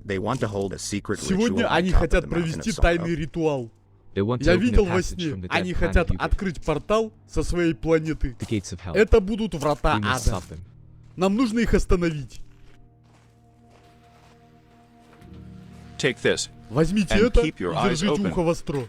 They want to hold a secret Сегодня ritual on они top of хотят the mountain провести of тайный sorrow. ритуал. They want to Я open a видел во passage сне, from the dead они planet хотят Euclid, открыть портал со своей планеты. the gates of hell. Это будут врата We must ада. stop them. Нам нужно их остановить. Take this. Возьмите And это и keep your eyes держите open. ухо востро.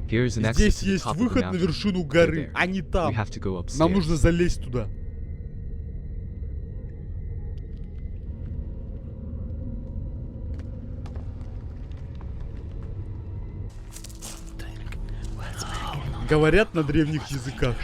Here is an exit Здесь to the есть top of the выход на mountain. вершину They're горы, there. а не We там. have to go upstairs. Нам нужно залезть туда. Говорят на древних языках.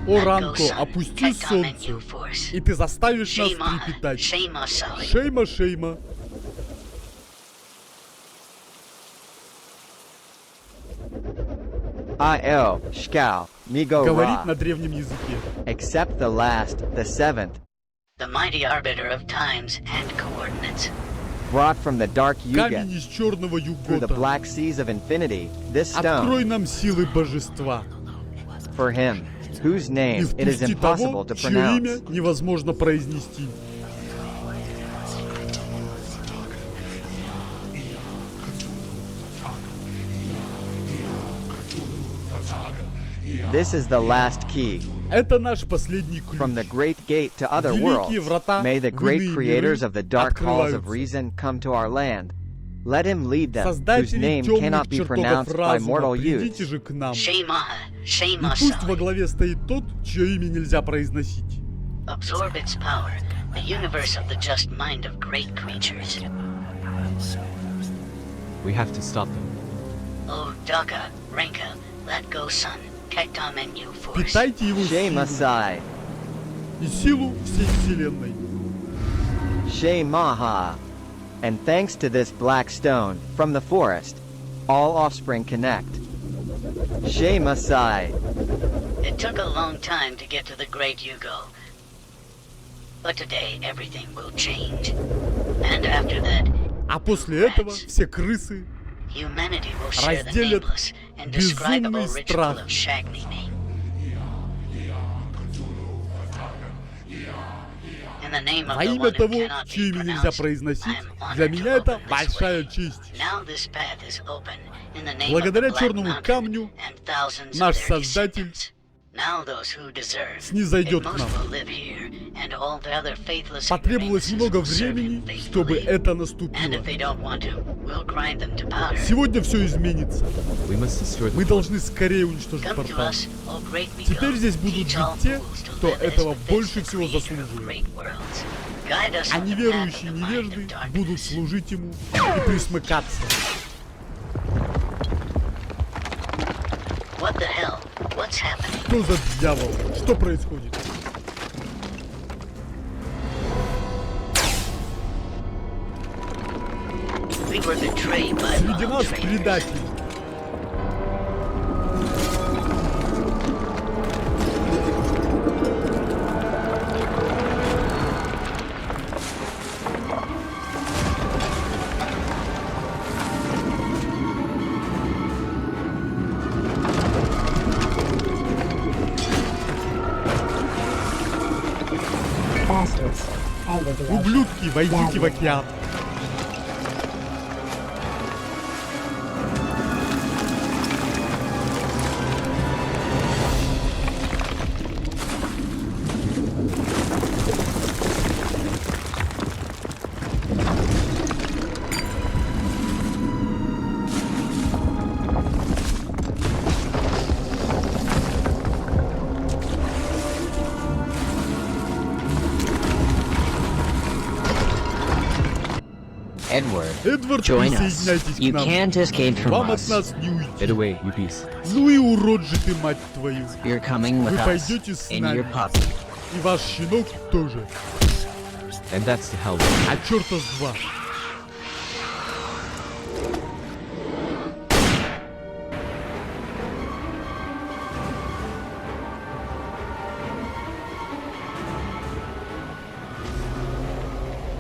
О, Ранко, опусти солнце, и ты заставишь нас трепетать. Шейма, Шейма. I-O, Shkal, Migo Говорит Ra, на древнем языке. except the last, the seventh, the mighty arbiter of times and coordinates. brought from the dark Камень Yuga из черного through the югота. black seas of infinity, this Открой stone, нам силы божества. for him, whose И name it is впусти impossible того, to чье имя pronounce. невозможно произнести. This is the last key. Это наш последний ключ. From the great gate to other Великие worlds, врата may the в great иные creators миры of the dark halls of открываются. reason come to our land. Let him lead them, whose Создатели name темных cannot be чертогов pronounced by разума, mortal придите youths. же к нам. Shemaha, И Shema пусть во Sali. главе стоит тот, чье имя нельзя произносить. Absorb its power, the universe of the just mind of great creatures. We have to stop them. Oh, Daka, Renka, let go, son. Kektam and you force. Питайте его Shema силу Sai, и силу всей вселенной. Shemaha. And thanks to this black stone, from the forest, all offspring connect. Shema Sai. It took a long time to get to the great Yugo. But today everything will change. And after that, А после этого все крысы humanity will share the разделят nameless and describable безумный ritual страх. of Shagnini. In the name of Во the имя one who того, cannot чье be имя нельзя pronounced, произносить, I am для honored меня to это open this большая way. честь. Now this path is open in the name Благодаря of the Black черному Mountain камню and thousands of наш their Создатель descendants. Now those who deserve, снизойдет if к most нам. will live here, and all the other faithless Потребовалось ignoramuses много will serve времени, faithfully. чтобы это And наступило. if they don't want to, we'll grind them to powder. Сегодня все изменится. We must destroy the Мы portal. должны скорее уничтожить Come to портал. us, O great Miko. Теперь здесь будут Teach all жить те, fools to кто live as этого befits больше the всего creator of заслуживает. great worlds. Guide us А on the path of неверующие the mind невежды of darkness. будут служить ему и присмыкаться. What the hell? What's happening? Что за дьявол? Что происходит? We were betrayed by Среди love нас traitors. предатель. Ублюдки, войдите в океан. Edward, Эдвард, join us. присоединяйтесь You к нам. can't escape from Вам от us. нас не уйти. Get away, you beast. Ну и урод же ты, мать твою. You're coming with Вы us. пойдете с In нами. your puppy. И ваш щенок тоже. And that's the hell. А черта с два.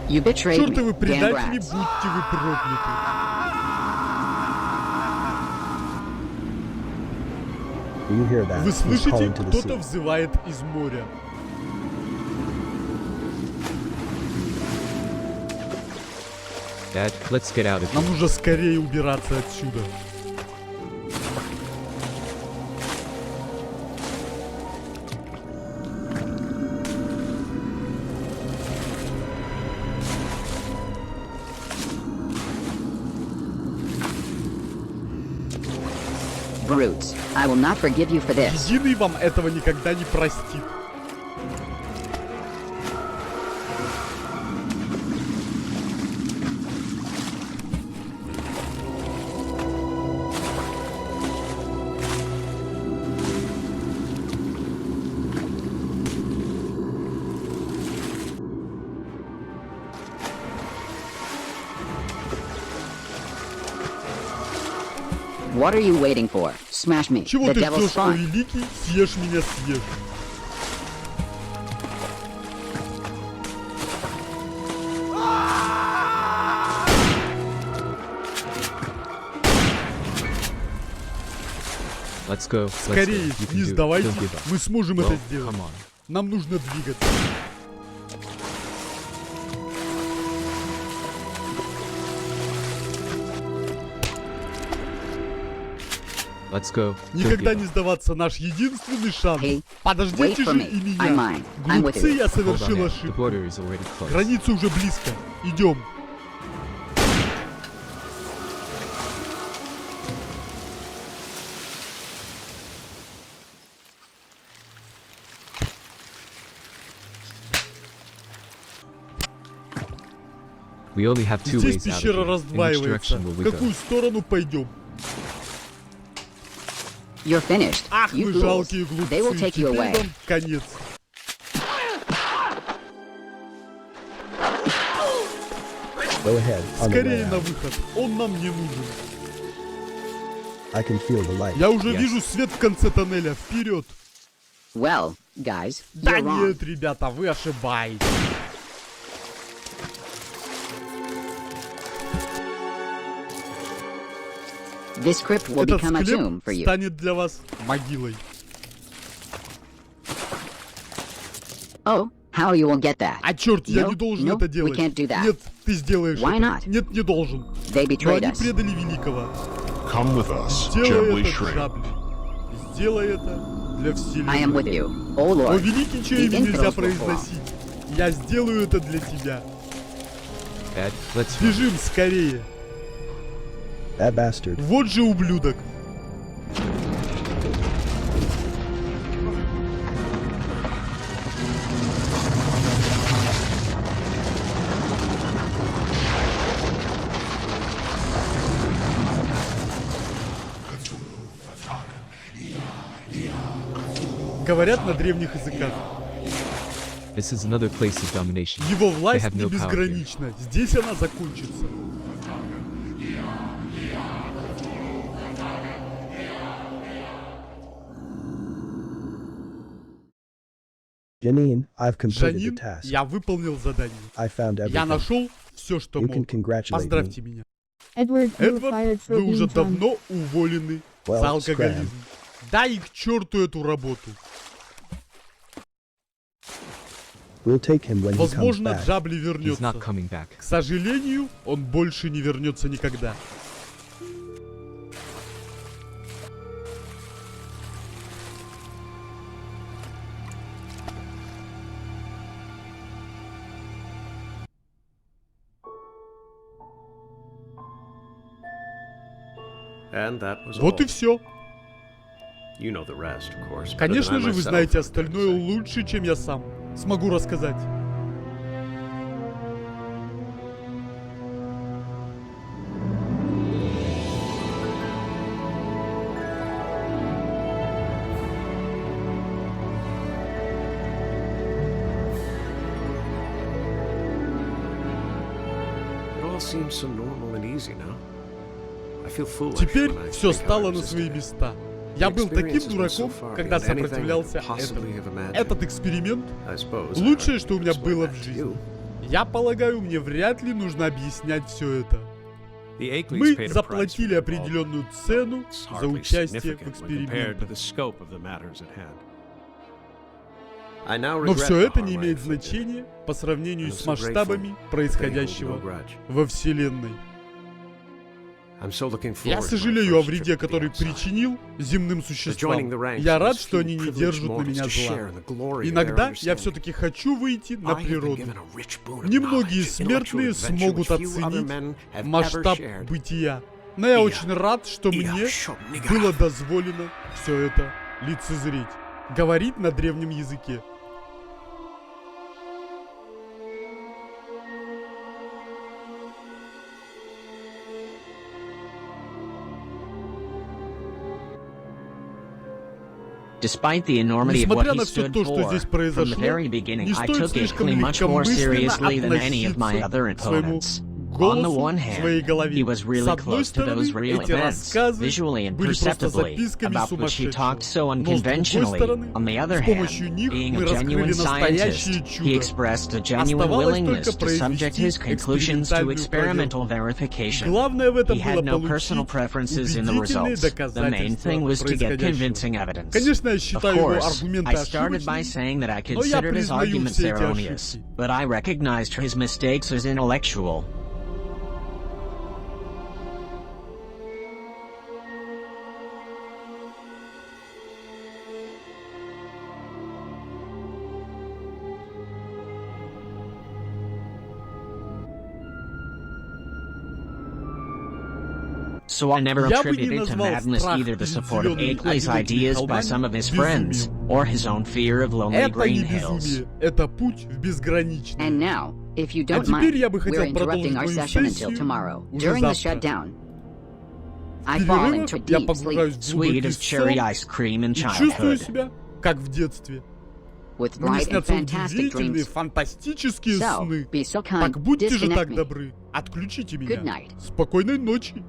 You betrayed me, Чертовы damn предатели, rats. будьте вы прокляты. Вы слышите, кто-то взывает из моря. Dad, let's get out of here. Нам нужно скорее убираться отсюда. Brutes, I will not forgive you for this. Единый вам этого никогда не простит. What are you waiting for? Smash me. Чего The ты devil's ждешь, о spawn. великий? Съешь меня, съешь. Let's go. Скорее, Let's go. You can не do it. сдавайтесь, Don't give up. мы сможем Well, это сделать. come on. Нам нужно двигаться. Let's go. Don't Никогда give не up. сдаваться, наш единственный шанс. Hey, Подождите wait for же me. и I'm меня. mine. I'm with Глупцы, you. я Hold on, совершил Dad. The ошибку. border is already closed. Граница уже близко. Идем. We only have two Здесь ways out of пещера here. In which раздваивается. direction will В we go? какую сторону пойдем? You're finished. Ах, You вы fools. жалкие глупцы. They will take you Теперь away. вам конец. Скорее на выход. Он нам не нужен. Я уже Yes. вижу свет в конце тоннеля. Вперед. Well, guys, Да you're wrong. нет, ребята, вы ошибаетесь. This crypt will Этот become a склеп tomb for you. станет для вас могилой. Oh, how you will get that. А черт, я No, не должен no, это we делать. can't do that. Нет, ты сделаешь Why это. not? Нет, не должен. They Но betrayed они us. предали великого. Come with us, Сделай Jebley это, Shrink. Джабли. Сделай это для I am вселенной. with you. Oh О, Lord. великий, чье The имя нельзя infidels will fall. произносить. Я сделаю это для тебя. Dad, let's Бежим скорее. That bastard. Вот же ублюдок. Говорят на древних языках. This is another place of domination. Его They власть have не no power here. безгранична. Здесь она закончится. Janine, I've completed the Жанин, task. я выполнил задание. I found Я everything. нашел все, что You can мог. congratulate Поздравьте me. меня. Эдвард, Эдвард, вы уже давно уволены Well, за алкоголизм. Дай к черту эту работу. We'll take him when he comes Возможно, back. Джабли He's вернется. not coming back. К сожалению, он больше не вернется никогда. Вот и все. Конечно же, вы знаете остальное лучше, чем я сам. Смогу рассказать. Теперь все стало на свои места. Я был таким дураком, когда сопротивлялся этому. Этот эксперимент — лучшее, что у меня было в жизни. Я полагаю, мне вряд ли нужно объяснять все это. Мы заплатили определенную цену за участие в эксперименте. Но все это не имеет значения по сравнению с масштабами происходящего во Вселенной. Я сожалею о вреде, который причинил земным существам. Я рад, что они не держат на меня зла. Иногда я все-таки хочу выйти на природу. Немногие смертные смогут оценить масштаб бытия. Но я очень рад, что мне было дозволено все это лицезреть. Говорить на древнем языке. Несмотря на все то, что здесь произошло, не стоит слишком легкомысленно относиться к своему голосу, своей голове. С одной стороны, эти рассказы были просто записками сумасшедшего, но с другой стороны, с помощью них мы раскрыли настоящее чудо. Оставалось только произвести экспериментальную проверку. Главное в этом было получить убедительные доказательства происходящего. Конечно, я считаю его аргументы ошибочными, но я признаю все эти ошибки. So I never attributed to madness either the support of Ackley's ideas by some of his friends, or his own fear of lonely green hills. Это путь в безграничное. And now, if you don't mind, we're interrupting our session until tomorrow. During the shutdown, I fall into deep sleep. Sweet as cherry ice cream in Чувствую childhood. себя, как в детстве. With Мне bright and снятся fantastic удивительные, dreams. фантастические So, сны. be so kind, Так будьте же disconnect так me. добры. Отключите меня. Good night. Спокойной ночи.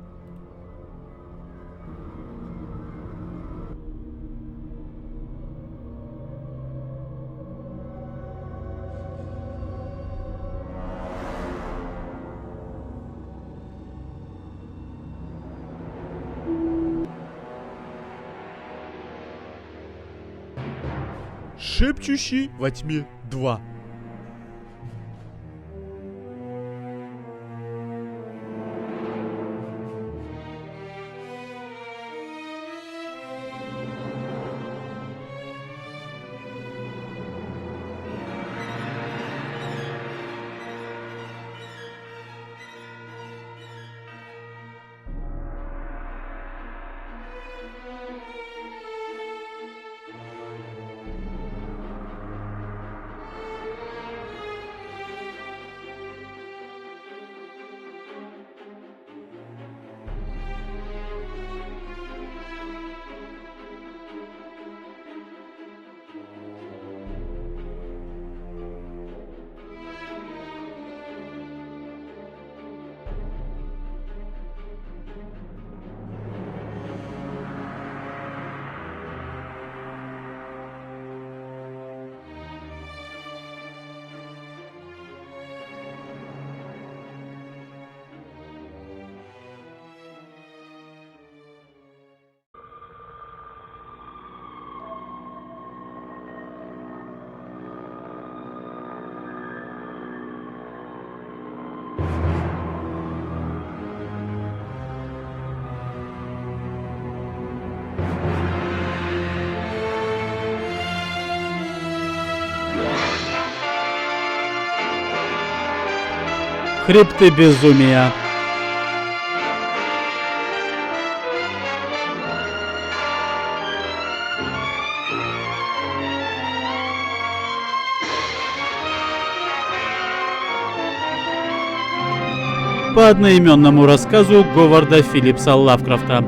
Шепчущий во тьме 2. Хребты безумия. По одноименному рассказу Говарда Филлипса Лавкрафта.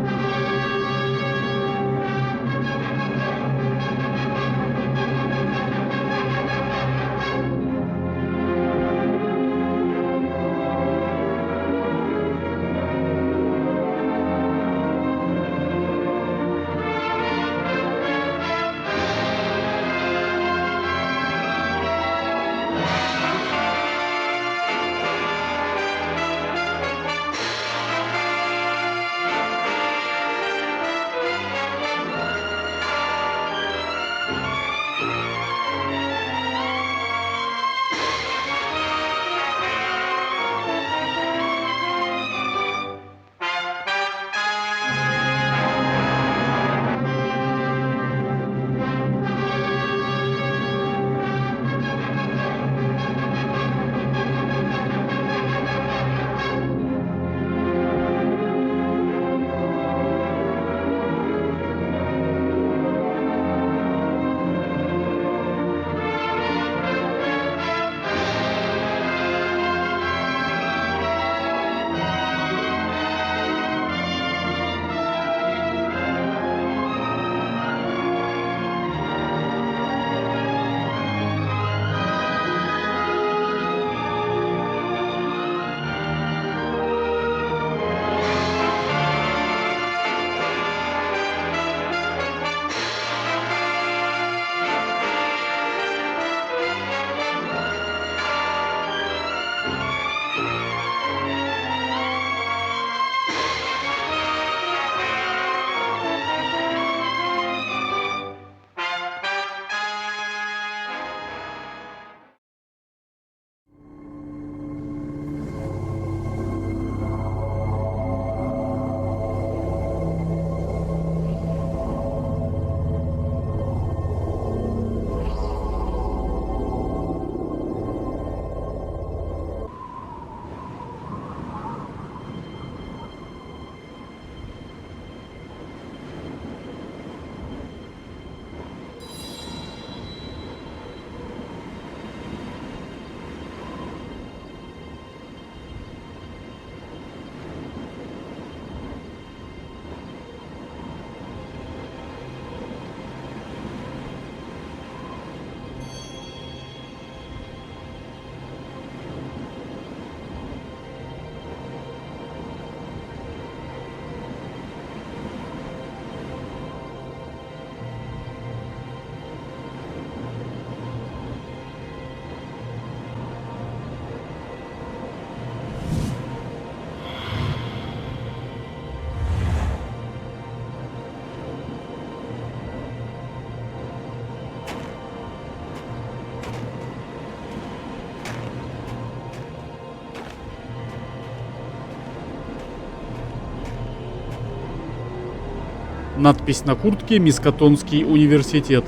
Надпись на куртке «Мискатонский университет».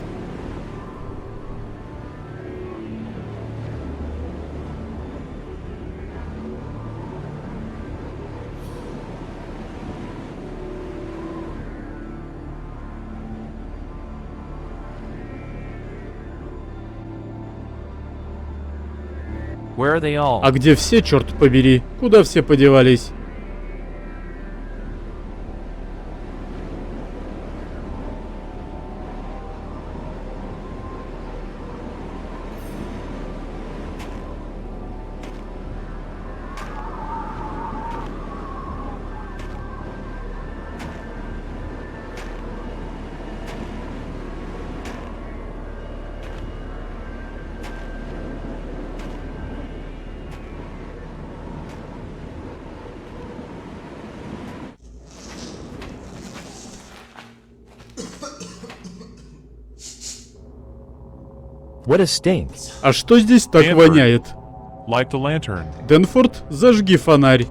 Where are they all? А где все, черт побери? Куда все подевались? What a stinks. А что здесь так Денфорд. воняет? Light the lantern. Денфорд, зажги фонарь.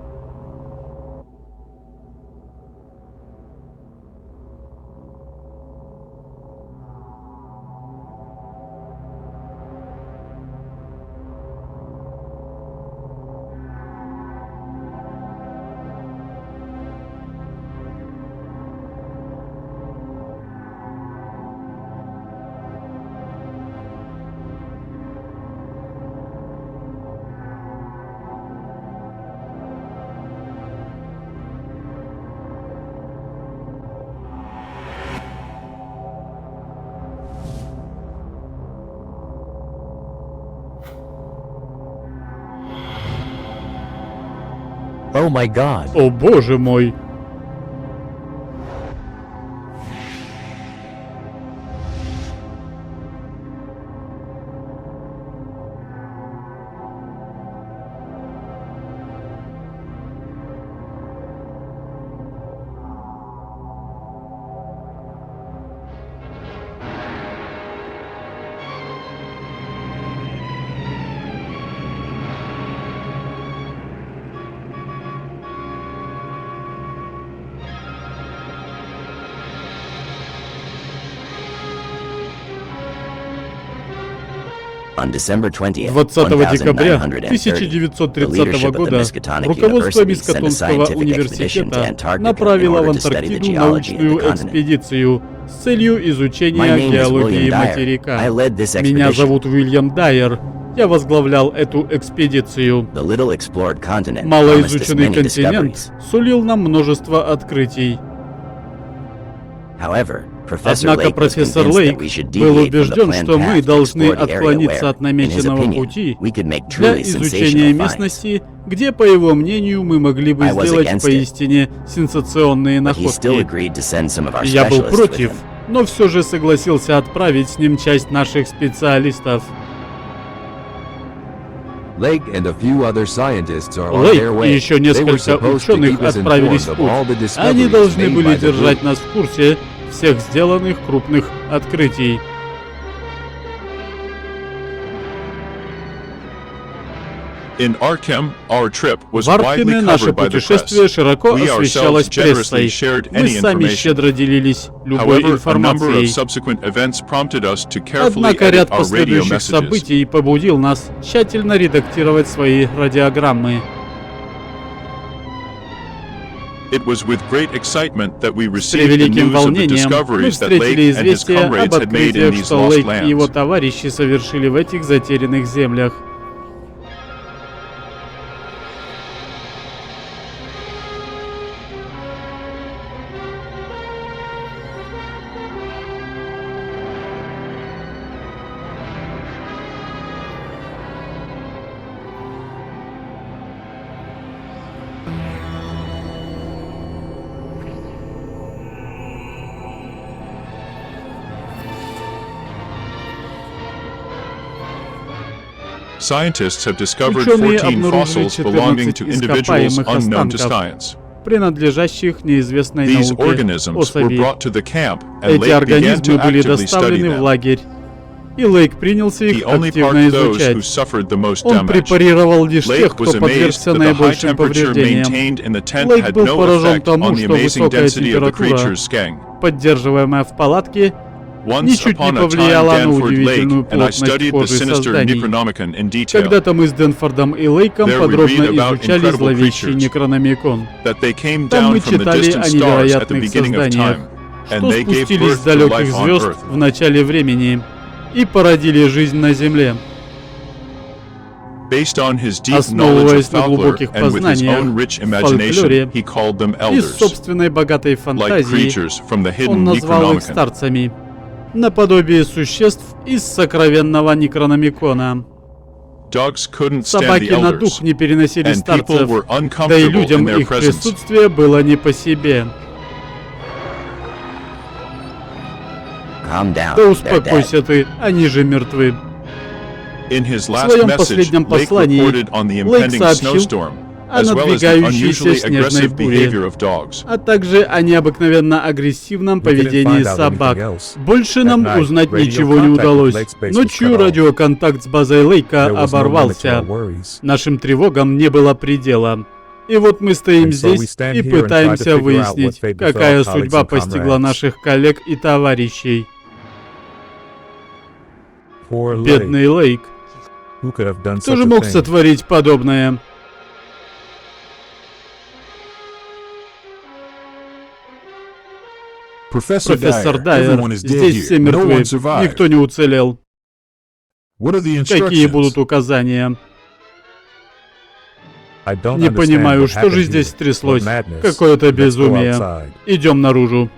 Oh my god. О боже мой. On December 20th, 20 декабря 1930 1930 года руководство Мискатонского университета направило в Антарктиду научную экспедицию с целью изучения геологии материка. Меня зовут Уильям Дайер. Я возглавлял эту экспедицию. Малоизученный континент сулил нам множество открытий. Однако профессор Лейк был убежден, что мы должны отклониться от намеченного пути для изучения местности, где, по его мнению, мы могли бы сделать поистине сенсационные находки. Я был против, но все же согласился отправить с ним часть наших специалистов. Лейк и еще несколько ученых отправились в путь. Они должны были держать нас в курсе всех сделанных крупных открытий. В Аркеме наше путешествие широко освещалось прессой. Мы сами щедро делились любой информацией. Однако ряд последующих событий побудил нас тщательно редактировать свои радиограммы. С превеликим волнением мы встретили известие об открытиях, что Лейк и его товарищи совершили в этих затерянных землях. Ученые обнаружили 14 ископаемых останков, принадлежащих неизвестной науке особей. Эти организмы были доставлены в лагерь, и Лейк принялся их активно изучать. Он препарировал лишь тех, кто подвергся наибольшим повреждениям. Лейк был поражен тому, что высокая температура, поддерживаемая в палатке, ничуть не повлияла на удивительную плотность кожи созданий. Когда-то мы с Денфордом и Лейком подробно изучали зловещий Некрономикон. Там мы читали о невероятных созданиях, что спустились с далеких звезд в начале времени и породили жизнь на Земле. Основываясь на глубоких познаниях в фольклоре и собственной богатой фантазии, он назвал их старцами, наподобие существ из сокровенного Некрономикона. Собаки на дух не переносили старцев, да и людям их присутствие было не по себе. Да успокойся ты, они же мертвы. В своем последнем послании Лейк сообщил о надвигающейся снежной буре, а также о необыкновенно агрессивном поведении собак. Больше нам узнать ничего не удалось. Ночью радиоконтакт с базой Лейка оборвался. Нашим тревогам не было предела. И вот мы стоим здесь и пытаемся выяснить, какая судьба постигла наших коллег и товарищей. Бедный Лейк. Кто же мог сотворить подобное? Профессор Дайер, здесь все мертвы, никто не уцелел. Какие будут указания? Не понимаю, что же здесь стряслось? Какое-то безумие. Идем наружу.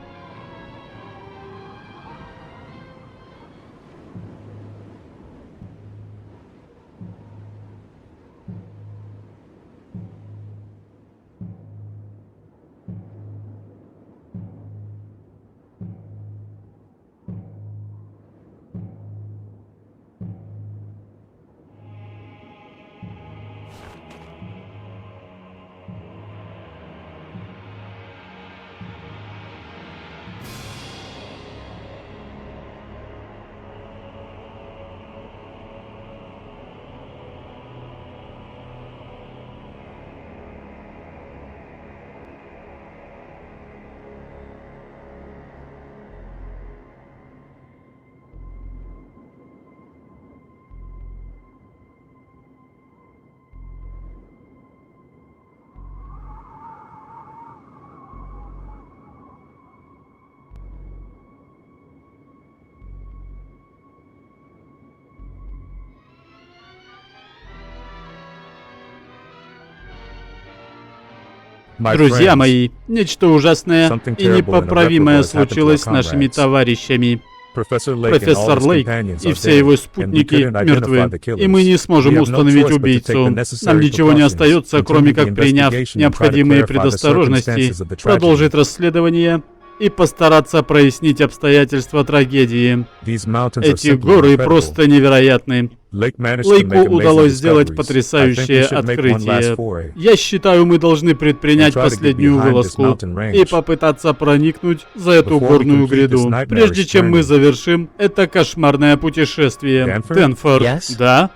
Друзья мои, нечто ужасное и непоправимое случилось с нашими товарищами. Профессор Лейк и все его спутники мертвы, и мы не сможем установить убийцу. Нам ничего не остается, кроме как, приняв необходимые предосторожности, продолжить расследование и постараться прояснить обстоятельства трагедии. Эти горы просто невероятны. Лейку удалось сделать потрясающее открытие. Я считаю, мы должны предпринять последнюю вылазку и попытаться проникнуть за эту горную гряду, прежде чем мы завершим это кошмарное путешествие. Тенфорд, да?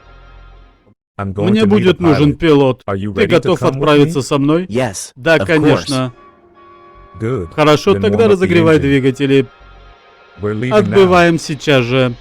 Мне будет нужен пилот. Ты готов отправиться со мной? Да, конечно. Хорошо, тогда разогревай двигатели. Отбываем сейчас же.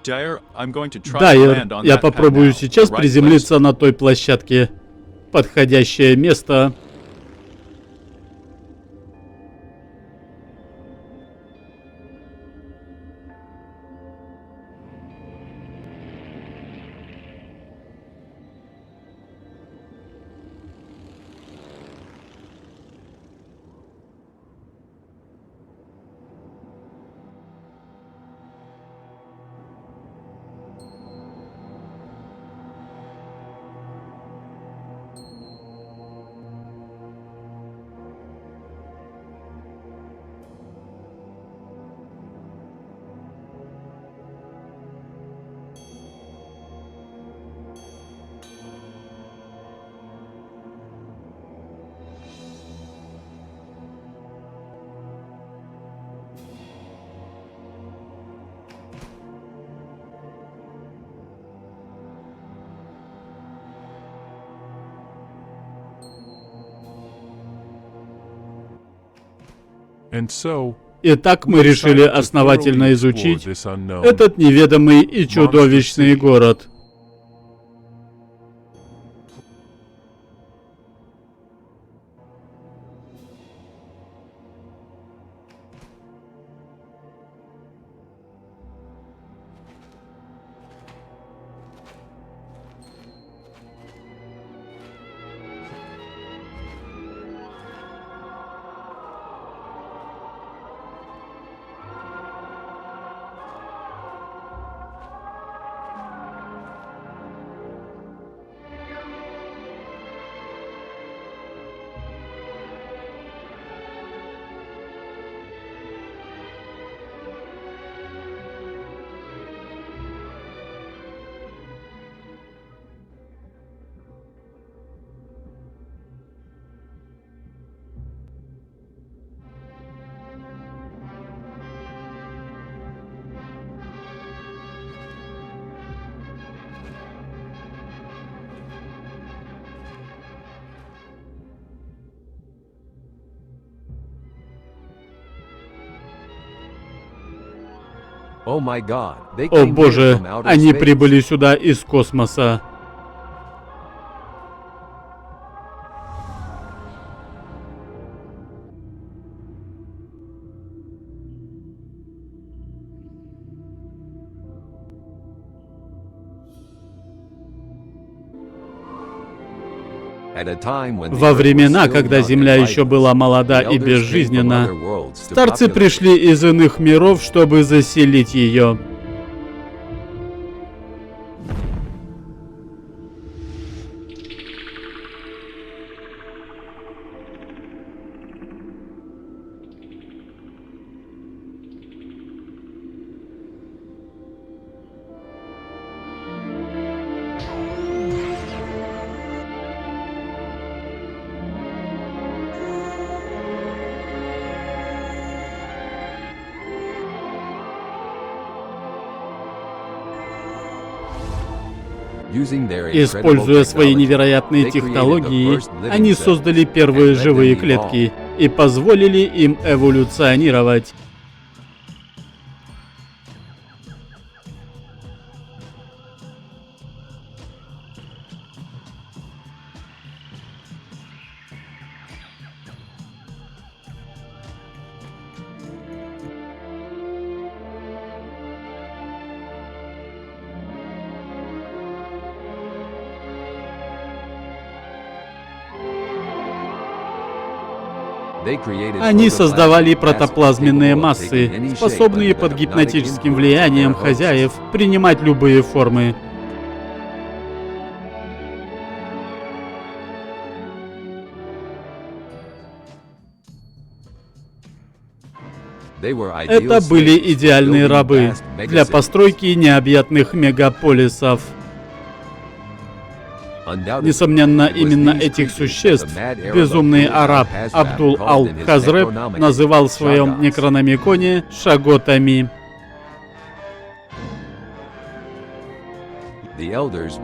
Дайер, я попробую сейчас приземлиться на той площадке. Подходящее место. Итак, мы решили основательно изучить этот неведомый и чудовищный город. О боже, они прибыли сюда из космоса. Во времена, когда Земля еще была молода и безжизненна, старцы пришли из иных миров, чтобы заселить ее. Используя свои невероятные технологии, они создали первые живые клетки и позволили им эволюционировать. Они создавали протоплазменные массы, способные под гипнотическим влиянием хозяев принимать любые формы. Это были идеальные рабы для постройки необъятных мегаполисов. Несомненно, именно этих существ безумный араб Абдул-ал-Хазреб называл в своем некрономиконе шаготами.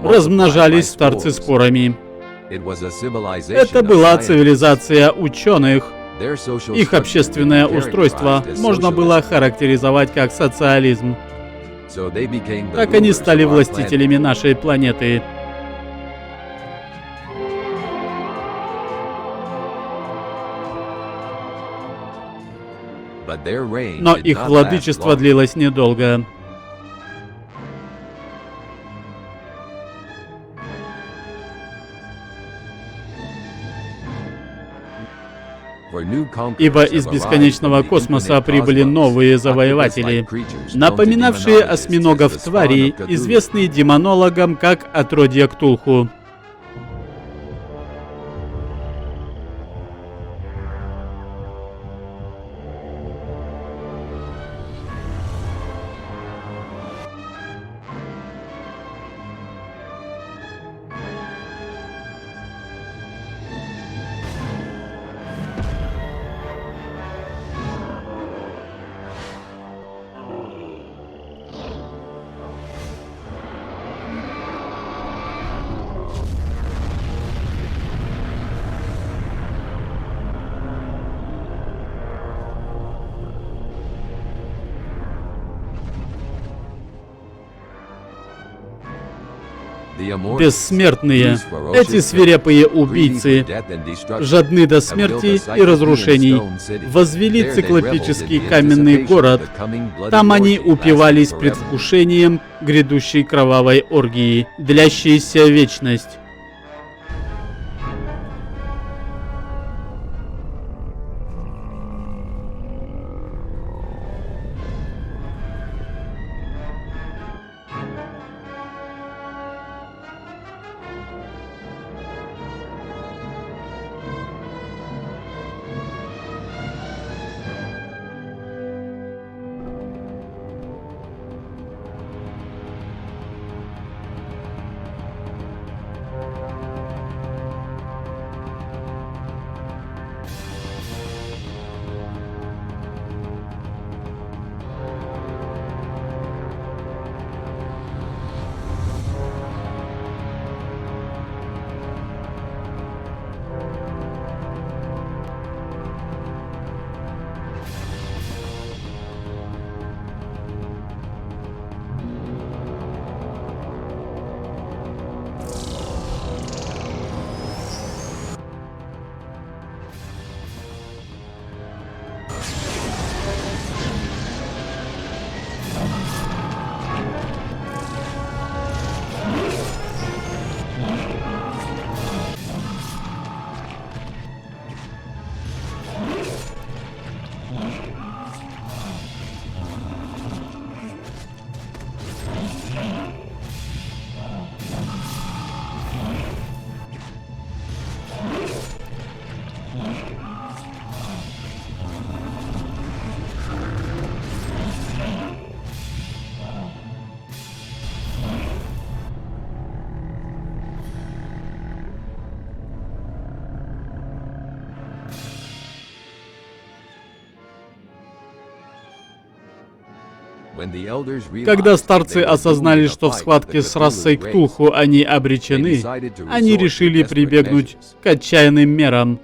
Размножались старцы спорами. Это была цивилизация ученых. Их общественное устройство можно было характеризовать как социализм. Так они стали властителями нашей планеты. Но их владычество длилось недолго. Ибо из бесконечного космоса прибыли новые завоеватели, напоминавшие осьминогов твари, известные демонологам как отродье Ктулху. Бессмертные, эти свирепые убийцы, жадны до смерти и разрушений, возвели циклопический каменный город. Там они упивались предвкушением грядущей кровавой оргии, длящейся вечность. Когда старцы осознали, что в схватке с расой Ктулху они обречены, они решили прибегнуть к отчаянным мерам,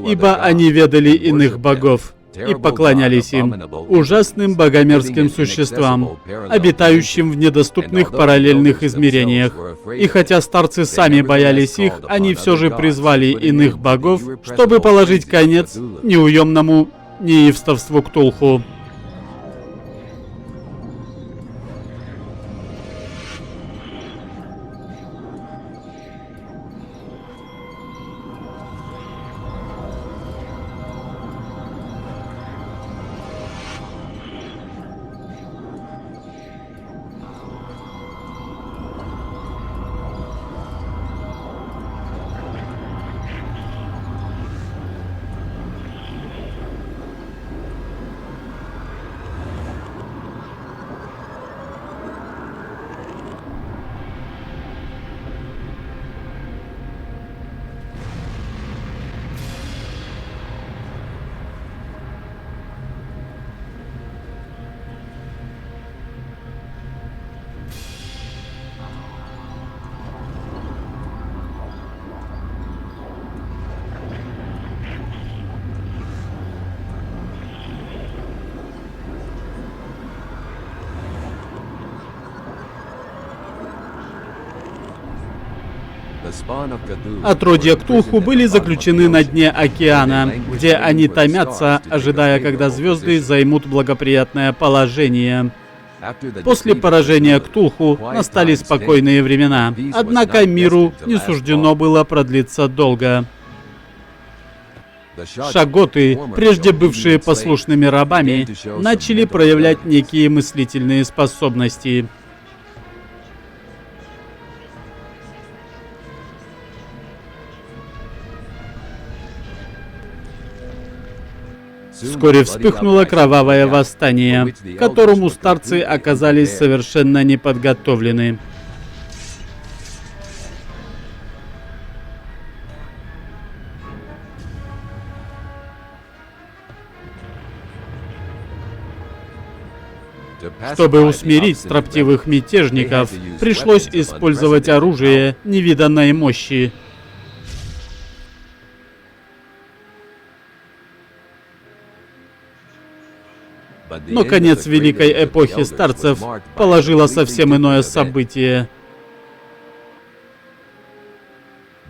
ибо они ведали иных богов и поклонялись им, ужасным богомерзким существам, обитающим в недоступных параллельных измерениях. И хотя старцы сами боялись их, они все же призвали иных богов, чтобы положить конец неуемному неистовству Ктулху. Отродья Ктулху были заключены на дне океана, где они томятся, ожидая, когда звезды займут благоприятное положение. После поражения Ктулху настали спокойные времена, однако миру не суждено было продлиться долго. Шаготы, прежде бывшие послушными рабами, начали проявлять некие мыслительные способности. Вскоре вспыхнуло кровавое восстание, к которому старцы оказались совершенно неподготовлены. Чтобы усмирить строптивых мятежников, пришлось использовать оружие невиданной мощи. Но конец великой эпохи старцев положило совсем иное событие.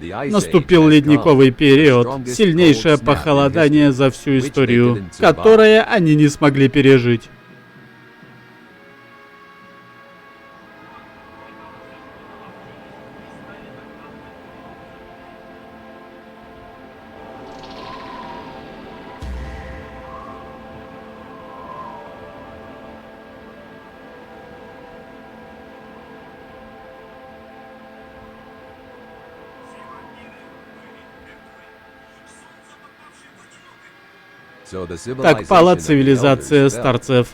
Наступил ледниковый период, сильнейшее похолодание за всю историю, которое они не смогли пережить. Так пала цивилизация старцев.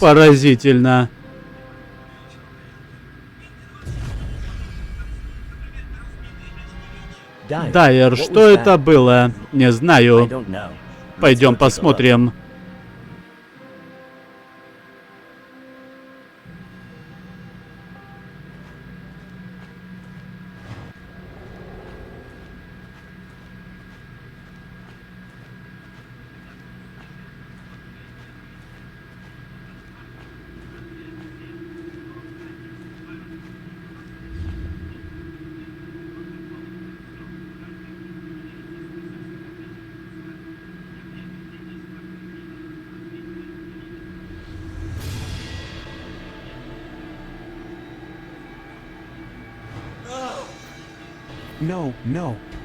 Поразительно. Дайер, что это было? Не знаю. Пойдем посмотрим.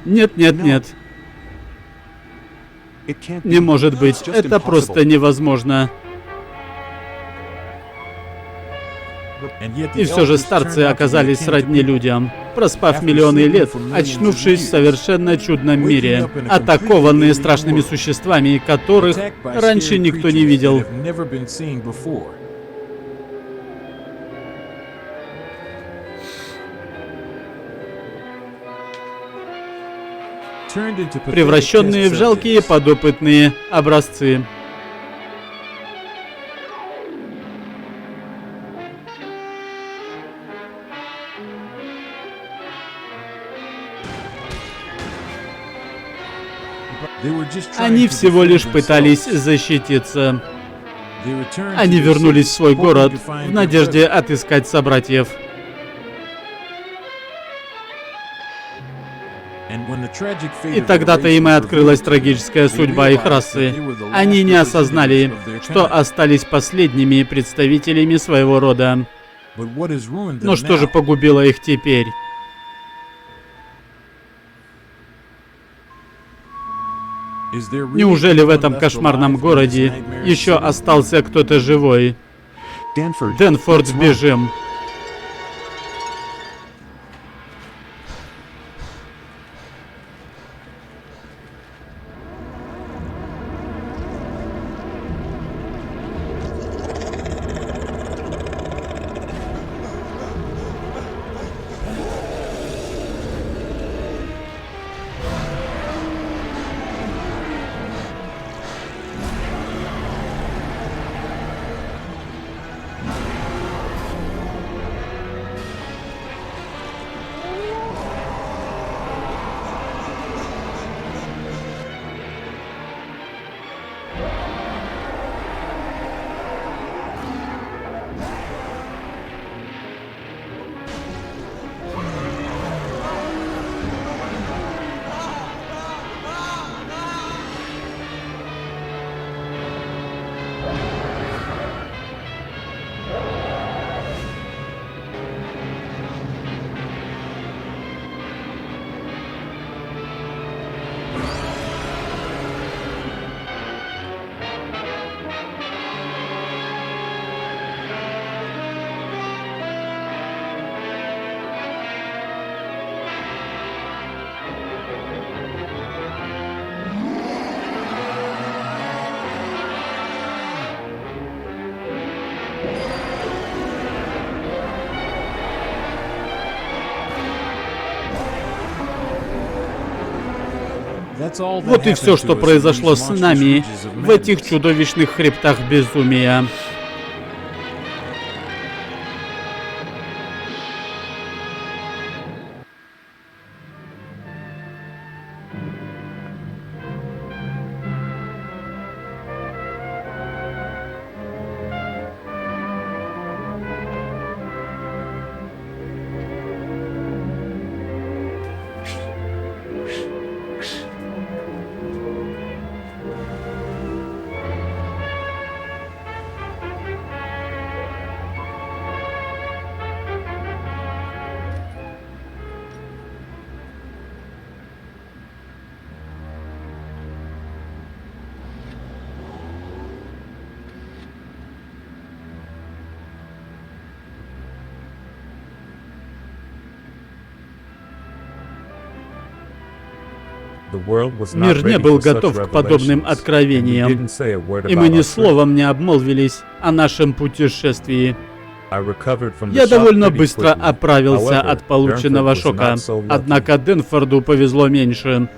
Нет, нет, нет. Не может быть. Это просто невозможно. И все же старцы оказались сродни людям, проспав миллионы лет, очнувшись в совершенно чудном мире, атакованные страшными существами, которых раньше никто не видел. Превращенные в жалкие подопытные образцы. Они всего лишь пытались защититься. Они вернулись в свой город в надежде отыскать собратьев. И тогда-то им и открылась трагическая судьба их расы. Они не осознали, что остались последними представителями своего рода. Но что же погубило их теперь? Неужели в этом кошмарном городе еще остался кто-то живой? Дэнфорд, бежим! Вот и все, что произошло с нами в этих чудовищных хребтах безумия. Мир не был готов к подобным откровениям, и мы ни словом не обмолвились о нашем путешествии. Я довольно быстро оправился от полученного шока, однако Денфорду повезло меньше.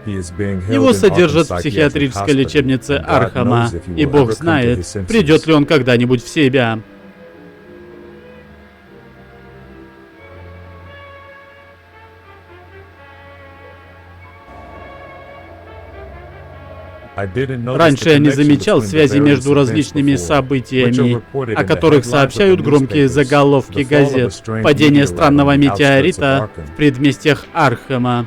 Его содержат в психиатрической лечебнице Архама, и Бог знает, придет ли он когда-нибудь в себя. Раньше я не замечал связи между различными событиями, о которых сообщают громкие заголовки газет. Падение странного метеорита в предместьях Архама.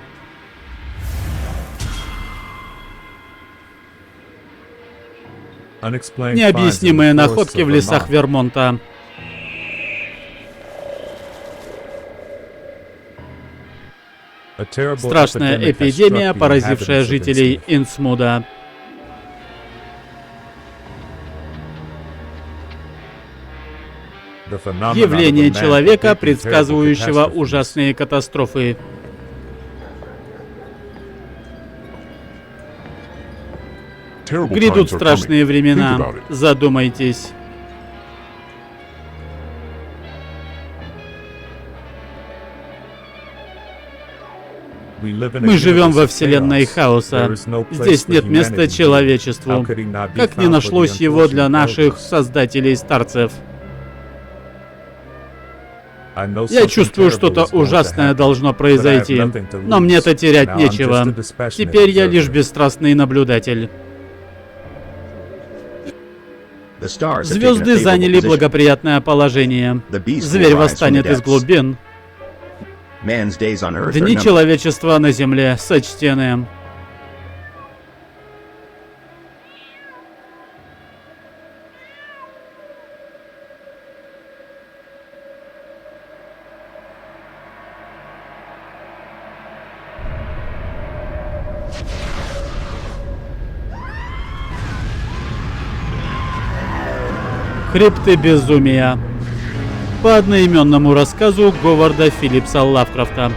Необъяснимые находки в лесах Вермонта. Страшная эпидемия, поразившая жителей Инсмуда. Явление человека, предсказывающего ужасные катастрофы. Грядут страшные времена. Задумайтесь. Мы живем во вселенной хаоса. Здесь нет места человечеству. Как не нашлось его для наших создателей-старцев? Я чувствую, что-то ужасное должно произойти, но мне-то терять нечего. Теперь я лишь бесстрастный наблюдатель. Звезды заняли благоприятное положение. Зверь восстанет из глубин. Дни человечества на земле сочтены. Хребты безумия. По одноименному рассказу Говарда Филлипса Лавкрафта.